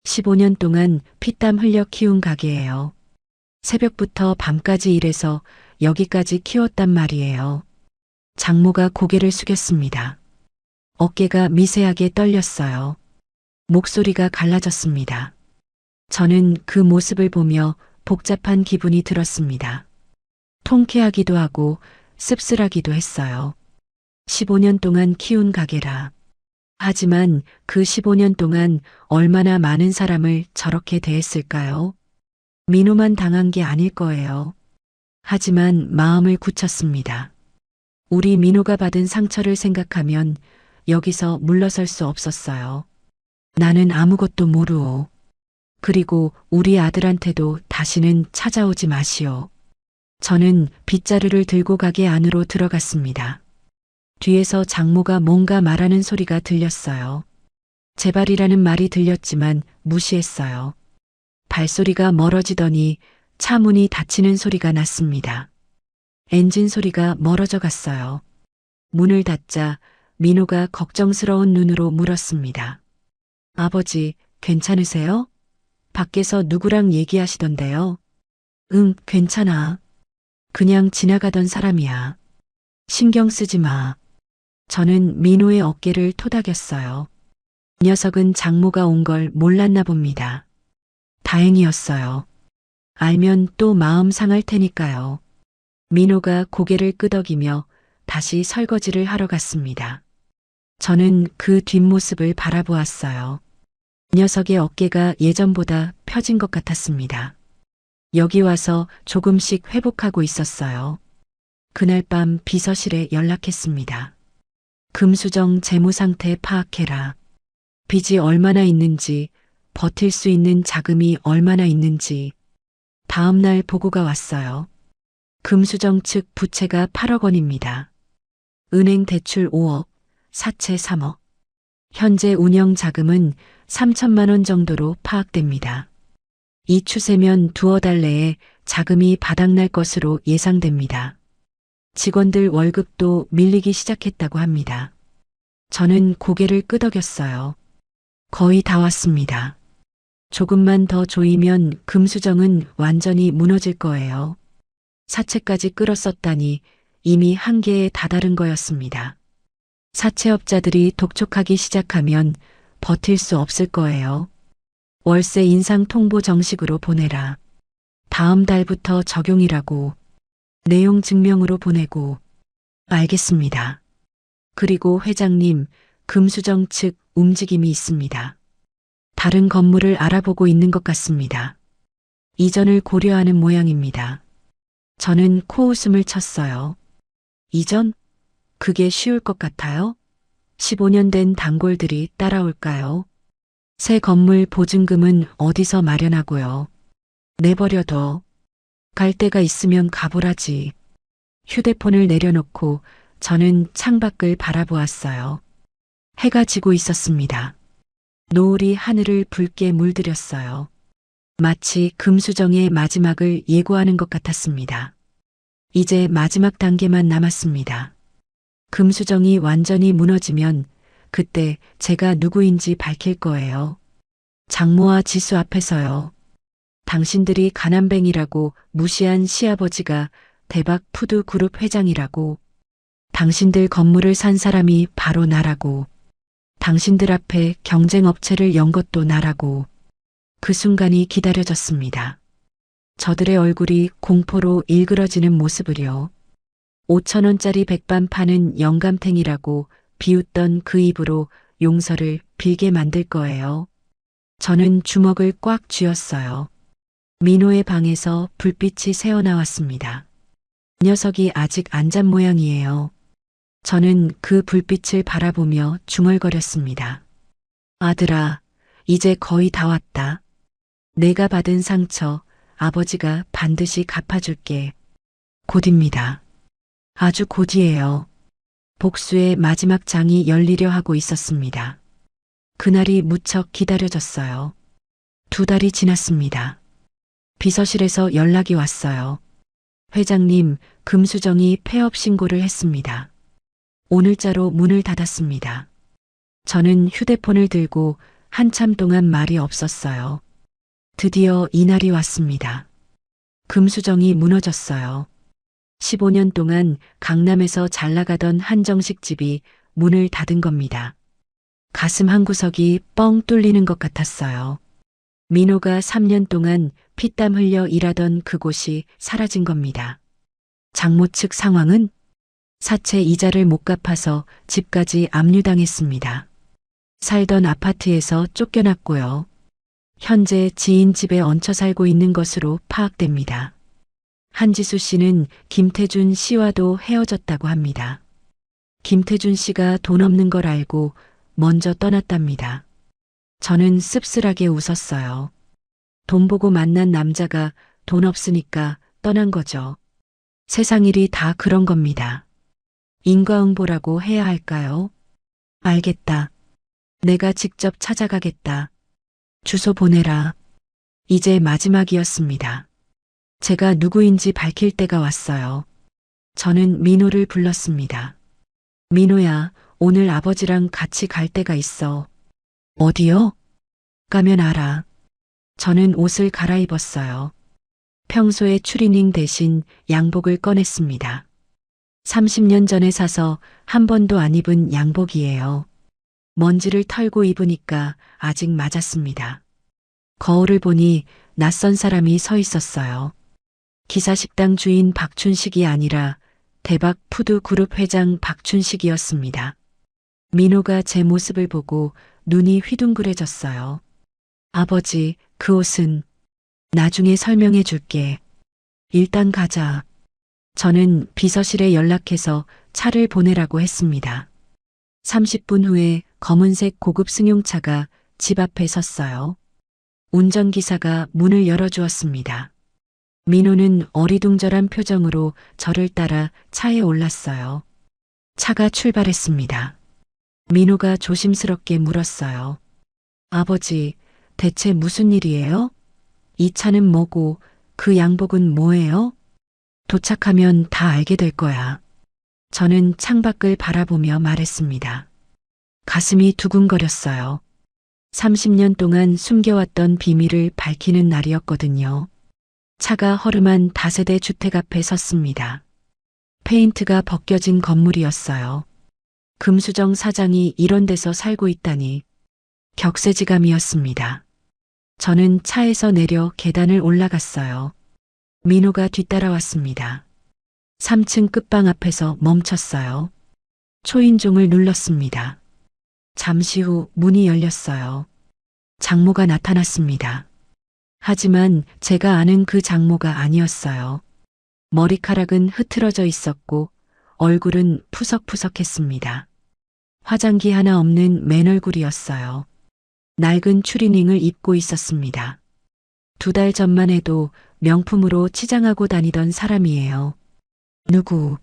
15년 동안 피땀 흘려 키운 가게예요. 새벽부터 밤까지 일해서 여기까지 키웠단 말이에요. 장모가 고개를 숙였습니다. 어깨가 미세하게 떨렸어요. 목소리가 갈라졌습니다. 저는 그 모습을 보며 복잡한 기분이 들었습니다. 통쾌하기도 하고 씁쓸하기도 했어요. 15년 동안 키운 가게라. 하지만 그 15년 동안 얼마나 많은 사람을 저렇게 대했을까요? 민호만 당한 게 아닐 거예요. 하지만 마음을 굳혔습니다. 우리 민호가 받은 상처를 생각하면 여기서 물러설 수 없었어요. 나는 아무것도 모르오. 그리고 우리 아들한테도 다시는 찾아오지 마시오. 저는 빗자루를 들고 가게 안으로 들어갔습니다. 뒤에서 장모가 뭔가 말하는 소리가 들렸어요. 제발이라는 말이 들렸지만 무시했어요. 발소리가 멀어지더니 차 문이 닫히는 소리가 났습니다. 엔진 소리가 멀어져 갔어요. 문을 닫자 민호가 걱정스러운 눈으로 물었습니다. 아버지, 괜찮으세요? 밖에서 누구랑 얘기하시던데요? 응, 괜찮아. 그냥 지나가던 사람이야. 신경 쓰지 마. 저는 민호의 어깨를 토닥였어요. 녀석은 장모가 온 걸 몰랐나 봅니다. 다행이었어요. 알면 또 마음 상할 테니까요. 민호가 고개를 끄덕이며 다시 설거지를 하러 갔습니다. 저는 그 뒷모습을 바라보았어요. 녀석의 어깨가 예전보다 펴진 것 같았습니다. 여기 와서 조금씩 회복하고 있었어요. 그날 밤 비서실에 연락했습니다. 금수정 재무 상태 파악해라. 빚이 얼마나 있는지, 버틸 수 있는 자금이 얼마나 있는지. 다음 날 보고가 왔어요. 금수정 측 부채가 8억 원입니다. 은행 대출 5억, 사채 3억. 현재 운영 자금은 3천만 원 정도로 파악됩니다. 이 추세면 두어 달 내에 자금이 바닥날 것으로 예상됩니다. 직원들 월급도 밀리기 시작했다고 합니다. 저는 고개를 끄덕였어요. 거의 다 왔습니다. 조금만 더 조이면 금수정은 완전히 무너질 거예요. 사채까지 끌었었다니 이미 한계에 다다른 거였습니다. 사채업자들이 독촉하기 시작하면 버틸 수 없을 거예요. 월세 인상 통보 정식으로 보내라. 다음 달부터 적용이라고. 내용 증명으로 보내고. 알겠습니다. 그리고 회장님, 금수정 측 움직임이 있습니다. 다른 건물을 알아보고 있는 것 같습니다. 이전을 고려하는 모양입니다. 저는 코웃음을 쳤어요. 이전? 그게 쉬울 것 같아요? 15년 된 단골들이 따라올까요? 새 건물 보증금은 어디서 마련하고요? 내버려둬. 갈 데가 있으면 가보라지. 휴대폰을 내려놓고 저는 창밖을 바라보았어요. 해가 지고 있었습니다. 노을이 하늘을 붉게 물들였어요. 마치 금수정의 마지막을 예고하는 것 같았습니다. 이제 마지막 단계만 남았습니다. 금수정이 완전히 무너지면 그때 제가 누구인지 밝힐 거예요. 장모와 지수 앞에서요. 당신들이 가난뱅이라고 무시한 시아버지가 대박 푸드 그룹 회장이라고, 당신들 건물을 산 사람이 바로 나라고, 당신들 앞에 경쟁 업체를 연 것도 나라고. 그 순간이 기다려졌습니다. 저들의 얼굴이 공포로 일그러지는 모습을요. 5,000원짜리 백반 파는 영감탱이라고 비웃던 그 입으로 용서를 빌게 만들 거예요. 저는 주먹을 꽉 쥐었어요. 민호의 방에서 불빛이 새어나왔습니다. 녀석이 아직 안 잔 모양이에요. 저는 그 불빛을 바라보며 중얼거렸습니다. 아들아, 이제 거의 다 왔다. 내가 받은 상처, 아버지가 반드시 갚아줄게. 곧입니다. 아주 곧이에요. 복수의 마지막 장이 열리려 하고 있었습니다. 그날이 무척 기다려졌어요. 2달이 지났습니다. 비서실에서 연락이 왔어요. 회장님, 금수정이 폐업 신고를 했습니다. 오늘자로 문을 닫았습니다. 저는 휴대폰을 들고 한참 동안 말이 없었어요. 드디어 이날이 왔습니다. 금수정이 무너졌어요. 15년 동안 강남에서 잘 나가던 한정식집이 문을 닫은 겁니다. 가슴 한구석이 뻥 뚫리는 것 같았어요. 민호가 3년 동안 피땀 흘려 일하던 그곳이 사라진 겁니다. 장모 측 상황은 사채 이자를 못 갚아서 집까지 압류당했습니다. 살던 아파트에서 쫓겨났고요. 현재 지인 집에 얹혀 살고 있는 것으로 파악됩니다. 한지수 씨는 김태준 씨와도 헤어졌다고 합니다. 김태준 씨가 돈 없는 걸 알고 먼저 떠났답니다. 저는 씁쓸하게 웃었어요. 돈 보고 만난 남자가 돈 없으니까 떠난 거죠. 세상 일이 다 그런 겁니다. 인과응보라고 해야 할까요? 알겠다. 내가 직접 찾아가겠다. 주소 보내라. 이제 마지막이었습니다. 제가 누구인지 밝힐 때가 왔어요. 저는 민호를 불렀습니다. 민호야, 오늘 아버지랑 같이 갈 데가 있어. 어디요? 가면 알아. 저는 옷을 갈아입었어요. 평소의 추리닝 대신 양복을 꺼냈습니다. 30년 전에 사서 한 번도 안 입은 양복이에요. 먼지를 털고 입으니까 아직 맞았습니다. 거울을 보니 낯선 사람이 서 있었어요. 기사식당 주인 박춘식이 아니라 대박 푸드 그룹 회장 박춘식이었습니다. 민호가 제 모습을 보고 눈이 휘둥그레졌어요. 아버지, 그 옷은 나중에 설명해 줄게. 일단 가자. 저는 비서실에 연락해서 차를 보내라고 했습니다. 30분 후에 검은색 고급 승용차가 집 앞에 섰어요. 운전기사가 문을 열어주었습니다. 민호는 어리둥절한 표정으로 저를 따라 차에 올랐어요. 차가 출발했습니다. 민호가 조심스럽게 물었어요. 아버지, 대체 무슨 일이에요? 이 차는 뭐고 그 양복은 뭐예요? 도착하면 다 알게 될 거야. 저는 창밖을 바라보며 말했습니다. 가슴이 두근거렸어요. 30년 동안 숨겨왔던 비밀을 밝히는 날이었거든요. 차가 허름한 다세대 주택 앞에 섰습니다. 페인트가 벗겨진 건물이었어요. 금수정 사장이 이런 데서 살고 있다니 격세지감이었습니다. 저는 차에서 내려 계단을 올라갔어요. 민호가 뒤따라왔습니다. 3층 끝방 앞에서 멈췄어요. 초인종을 눌렀습니다. 잠시 후 문이 열렸어요. 장모가 나타났습니다. 하지만 제가 아는 그 장모가 아니었어요. 머리카락은 흐트러져 있었고 얼굴은 푸석푸석했습니다. 화장기 하나 없는 맨얼굴이었어요. 낡은 추리닝을 입고 있었습니다. 2달 전만 해도 명품으로 치장하고 다니던 사람이에요. 누구?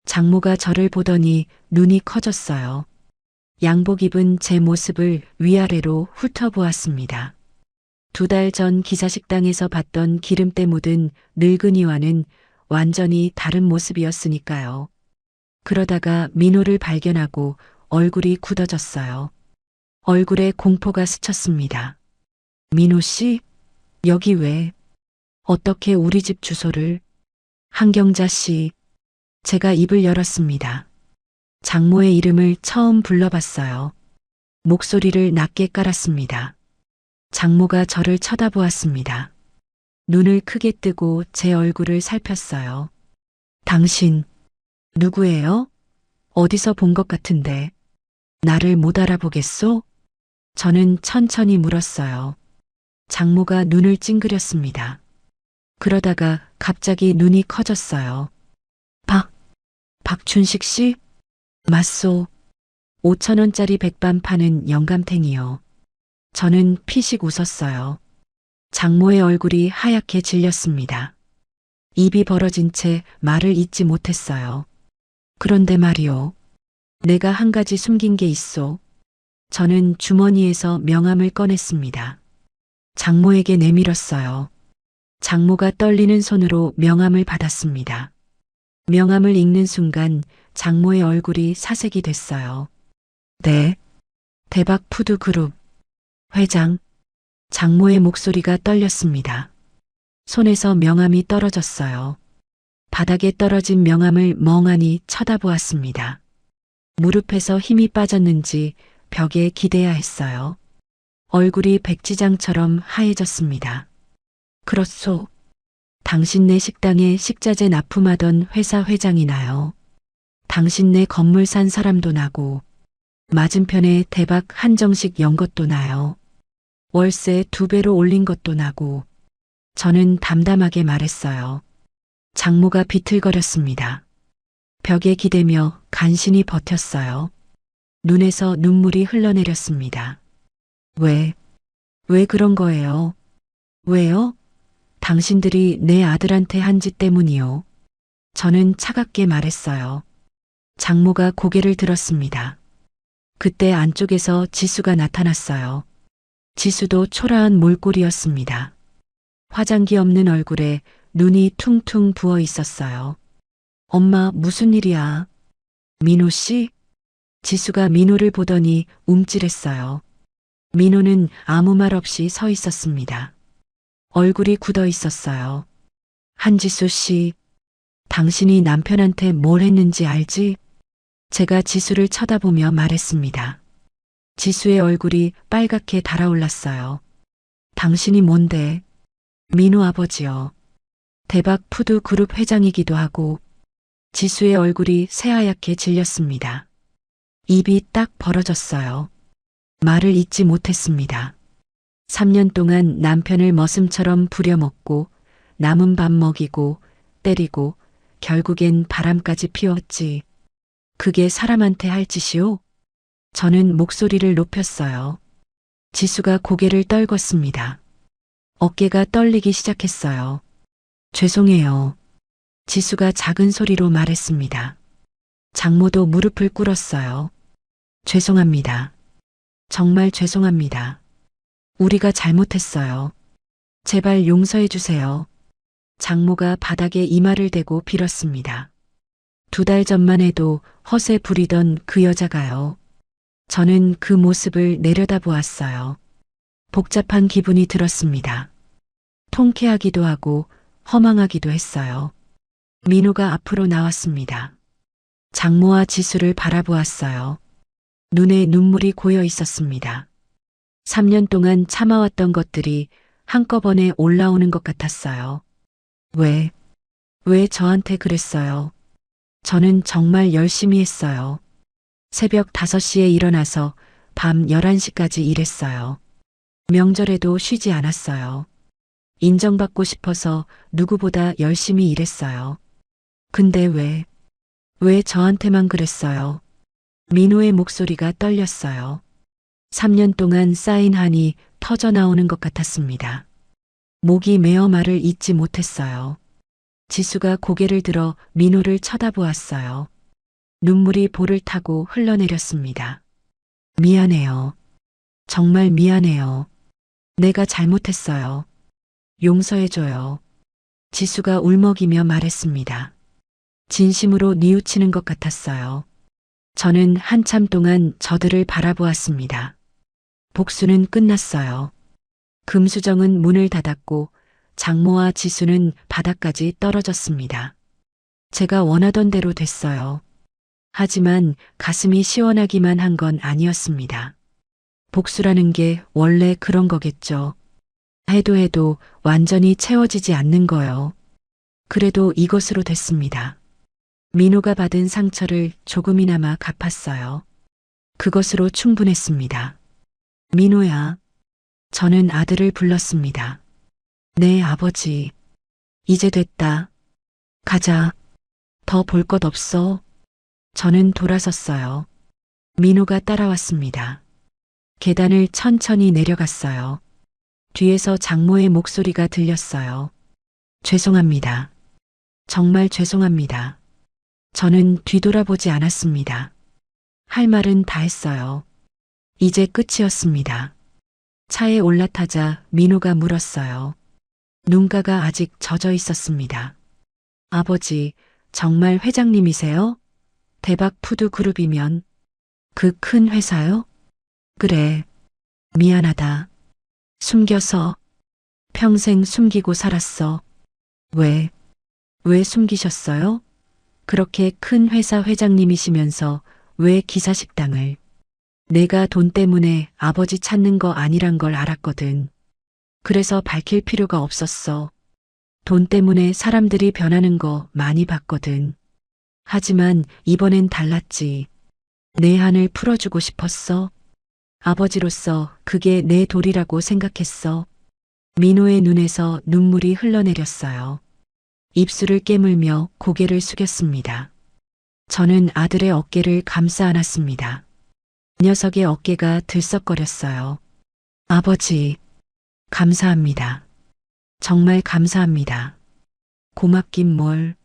장모가 저를 보더니 눈이 커졌어요. 양복 입은 제 모습을 위아래로 훑어보았습니다. 2달 전 기사식당에서 봤던 기름때 묻은 늙은이와는 완전히 다른 모습이었으니까요. 그러다가 민호를 발견하고 얼굴이 굳어졌어요. 얼굴에 공포가 스쳤습니다. 민호 씨? 여기 왜? 어떻게 우리 집 주소를? 한경자 씨. 제가 입을 열었습니다. 장모의 이름을 처음 불러봤어요. 목소리를 낮게 깔았습니다. 장모가 저를 쳐다보았습니다. 눈을 크게 뜨고 제 얼굴을 살폈어요. 당신, 누구예요? 어디서 본 것 같은데. 나를 못 알아보겠소? 저는 천천히 물었어요. 장모가 눈을 찡그렸습니다. 그러다가 갑자기 눈이 커졌어요. 박춘식 씨? 맞소. 5,000원짜리 백반 파는 영감탱이요. 저는 피식 웃었어요. 장모의 얼굴이 하얗게 질렸습니다. 입이 벌어진 채 말을 잇지 못했어요. 그런데 말이오. 내가 한 가지 숨긴 게 있소. 저는 주머니에서 명함을 꺼냈습니다. 장모에게 내밀었어요. 장모가 떨리는 손으로 명함을 받았습니다. 명함을 읽는 순간 장모의 얼굴이 사색이 됐어요. 네. 대박 푸드그룹. 회장. 장모의 목소리가 떨렸습니다. 손에서 명함이 떨어졌어요. 바닥에 떨어진 명함을 멍하니 쳐다보았습니다. 무릎에서 힘이 빠졌는지 벽에 기대야 했어요. 얼굴이 백지장처럼 하얘졌습니다. 그렇소. 당신네 식당에 식자재 납품하던 회사 회장이 나요. 당신네 건물 산 사람도 나고 맞은편에 대박 한정식 연 것도 나요. 월세 2배로 올린 것도 나고. 저는 담담하게 말했어요. 장모가 비틀거렸습니다. 벽에 기대며 간신히 버텼어요. 눈에서 눈물이 흘러내렸습니다. 왜 그런 거예요? 왜요? 당신들이 내 아들한테 한 짓 때문이요. 저는 차갑게 말했어요. 장모가 고개를 들었습니다. 그때 안쪽에서 지수가 나타났어요. 지수도 초라한 몰골이었습니다. 화장기 없는 얼굴에 눈이 퉁퉁 부어 있었어요. 엄마, 무슨 일이야? 민호 씨? 지수가 민호를 보더니 움찔했어요. 민호는 아무 말 없이 서 있었습니다. 얼굴이 굳어 있었어요. 한지수 씨, 당신이 남편한테 뭘 했는지 알지? 제가 지수를 쳐다보며 말했습니다. 지수의 얼굴이 빨갛게 달아올랐어요. 당신이 뭔데? 민호 아버지요. 대박 푸드 그룹 회장이기도 하고. 지수의 얼굴이 새하얗게 질렸습니다. 입이 딱 벌어졌어요. 말을 잇지 못했습니다. 3년 동안 남편을 머슴처럼 부려먹고 남은 밥 먹이고 때리고 결국엔 바람까지 피웠지. 그게 사람한테 할 짓이오? 저는 목소리를 높였어요. 지수가 고개를 떨궜습니다. 어깨가 떨리기 시작했어요. 죄송해요. 지수가 작은 소리로 말했습니다. 장모도 무릎을 꿇었어요. 죄송합니다. 정말 죄송합니다. 우리가 잘못했어요. 제발 용서해 주세요. 장모가 바닥에 이마를 대고 빌었습니다. 2달 전만 해도 허세 부리던 그 여자가요. 저는 그 모습을 내려다보았어요. 복잡한 기분이 들었습니다. 통쾌하기도 하고 허망하기도 했어요. 민호가 앞으로 나왔습니다. 장모와 지수를 바라보았어요. 눈에 눈물이 고여 있었습니다. 3년 동안 참아왔던 것들이 한꺼번에 올라오는 것 같았어요. 왜 저한테 그랬어요? 저는 정말 열심히 했어요. 새벽 5시에 일어나서 밤 11시까지 일했어요. 명절에도 쉬지 않았어요. 인정받고 싶어서 누구보다 열심히 일했어요. 근데 왜 저한테만 그랬어요? 민호의 목소리가 떨렸어요. 3년 동안 쌓인 한이 터져 나오는 것 같았습니다. 목이 메어 말을 잇지 못했어요. 지수가 고개를 들어 민호를 쳐다보았어요. 눈물이 볼을 타고 흘러내렸습니다. 미안해요. 정말 미안해요. 내가 잘못했어요. 용서해줘요. 지수가 울먹이며 말했습니다. 진심으로 뉘우치는 것 같았어요. 저는 한참 동안 저들을 바라보았습니다. 복수는 끝났어요. 금수정은 문을 닫았고 장모와 지수는 바닥까지 떨어졌습니다. 제가 원하던 대로 됐어요. 하지만 가슴이 시원하기만 한 건 아니었습니다. 복수라는 게 원래 그런 거겠죠. 해도 완전히 채워지지 않는 거요. 그래도 이것으로 됐습니다. 민호가 받은 상처를 조금이나마 갚았어요. 그것으로 충분했습니다. 민호야. 저는 아들을 불렀습니다. 네, 아버지. 이제 됐다. 가자. 더 볼 것 없어. 저는 돌아섰어요. 민호가 따라왔습니다. 계단을 천천히 내려갔어요. 뒤에서 장모의 목소리가 들렸어요. 죄송합니다. 정말 죄송합니다. 저는 뒤돌아보지 않았습니다. 할 말은 다 했어요. 이제 끝이었습니다. 차에 올라타자 민호가 물었어요. 눈가가 아직 젖어 있었습니다. 아버지, 정말 회장님이세요? 대박 푸드 그룹이면 그 큰 회사요? 그래. 미안하다. 숨겨서 평생 숨기고 살았어. 왜 숨기셨어요? 그렇게 큰 회사 회장님이시면서 왜 기사식당을? 내가 돈 때문에 아버지 찾는 거 아니란 걸 알았거든. 그래서 밝힐 필요가 없었어. 돈 때문에 사람들이 변하는 거 많이 봤거든. 하지만 이번엔 달랐지. 내 한을 풀어주고 싶었어. 아버지로서 그게 내 도리라고 생각했어. 민호의 눈에서 눈물이 흘러내렸어요. 입술을 깨물며 고개를 숙였습니다. 저는 아들의 어깨를 감싸 안았습니다. 녀석의 어깨가 들썩거렸어요. 아버지, 감사합니다. 정말 감사합니다. 고맙긴 뭘.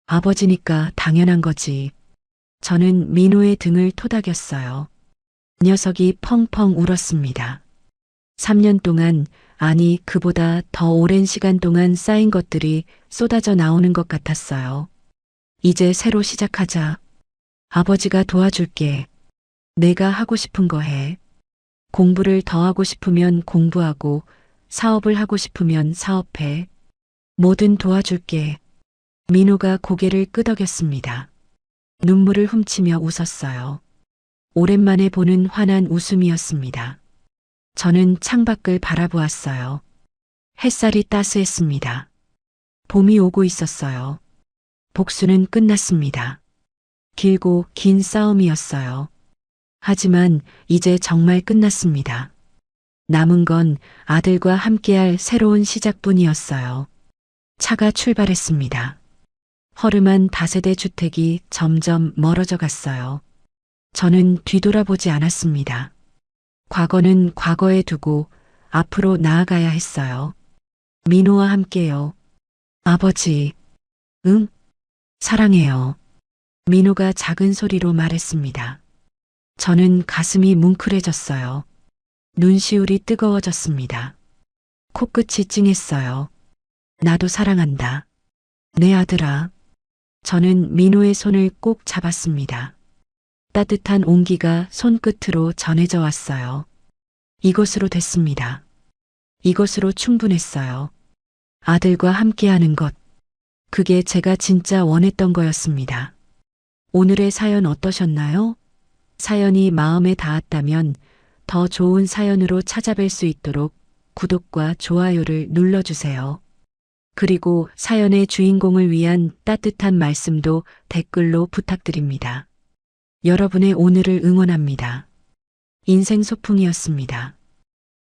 아버지니까 당연한 거지. 저는 민호의 등을 토닥였어요. 녀석이 펑펑 울었습니다. 3년 동안, 아니 그보다 더 오랜 시간 동안 쌓인 것들이 쏟아져 나오는 것 같았어요. 이제 새로 시작하자. 아버지가 도와줄게. 내가 하고 싶은 거 해. 공부를 더 하고 싶으면 공부하고, 사업을 하고 싶으면 사업해. 뭐든 도와줄게. 민호가 고개를 끄덕였습니다. 눈물을 훔치며 웃었어요. 오랜만에 보는 환한 웃음이었습니다. 저는 창밖을 바라보았어요. 햇살이 따스했습니다. 봄이 오고 있었어요. 복수는 끝났습니다. 길고 긴 싸움이었어요. 하지만 이제 정말 끝났습니다. 남은 건 아들과 함께할 새로운 시작뿐이었어요. 차가 출발했습니다. 허름한 다세대 주택이 점점 멀어져 갔어요. 저는 뒤돌아보지 않았습니다. 과거는 과거에 두고 앞으로 나아가야 했어요. 민호와 함께요. 아버지, 응? 사랑해요. 민호가 작은 소리로 말했습니다. 저는 가슴이 뭉클해졌어요. 눈시울이 뜨거워졌습니다. 코끝이 찡했어요. 나도 사랑한다. 내 아들아. 저는 민호의 손을 꼭 잡았습니다. 따뜻한 온기가 손끝으로 전해져 왔어요. 이것으로 됐습니다. 이것으로 충분했어요. 아들과 함께하는 것. 그게 제가 진짜 원했던 거였습니다. 오늘의 사연 어떠셨나요? 사연이 마음에 닿았다면 더 좋은 사연으로 찾아뵐 수 있도록 구독과 좋아요를 눌러주세요. 그리고 사연의 주인공을 위한 따뜻한 말씀도 댓글로 부탁드립니다. 여러분의 오늘을 응원합니다. 인생 소풍이었습니다.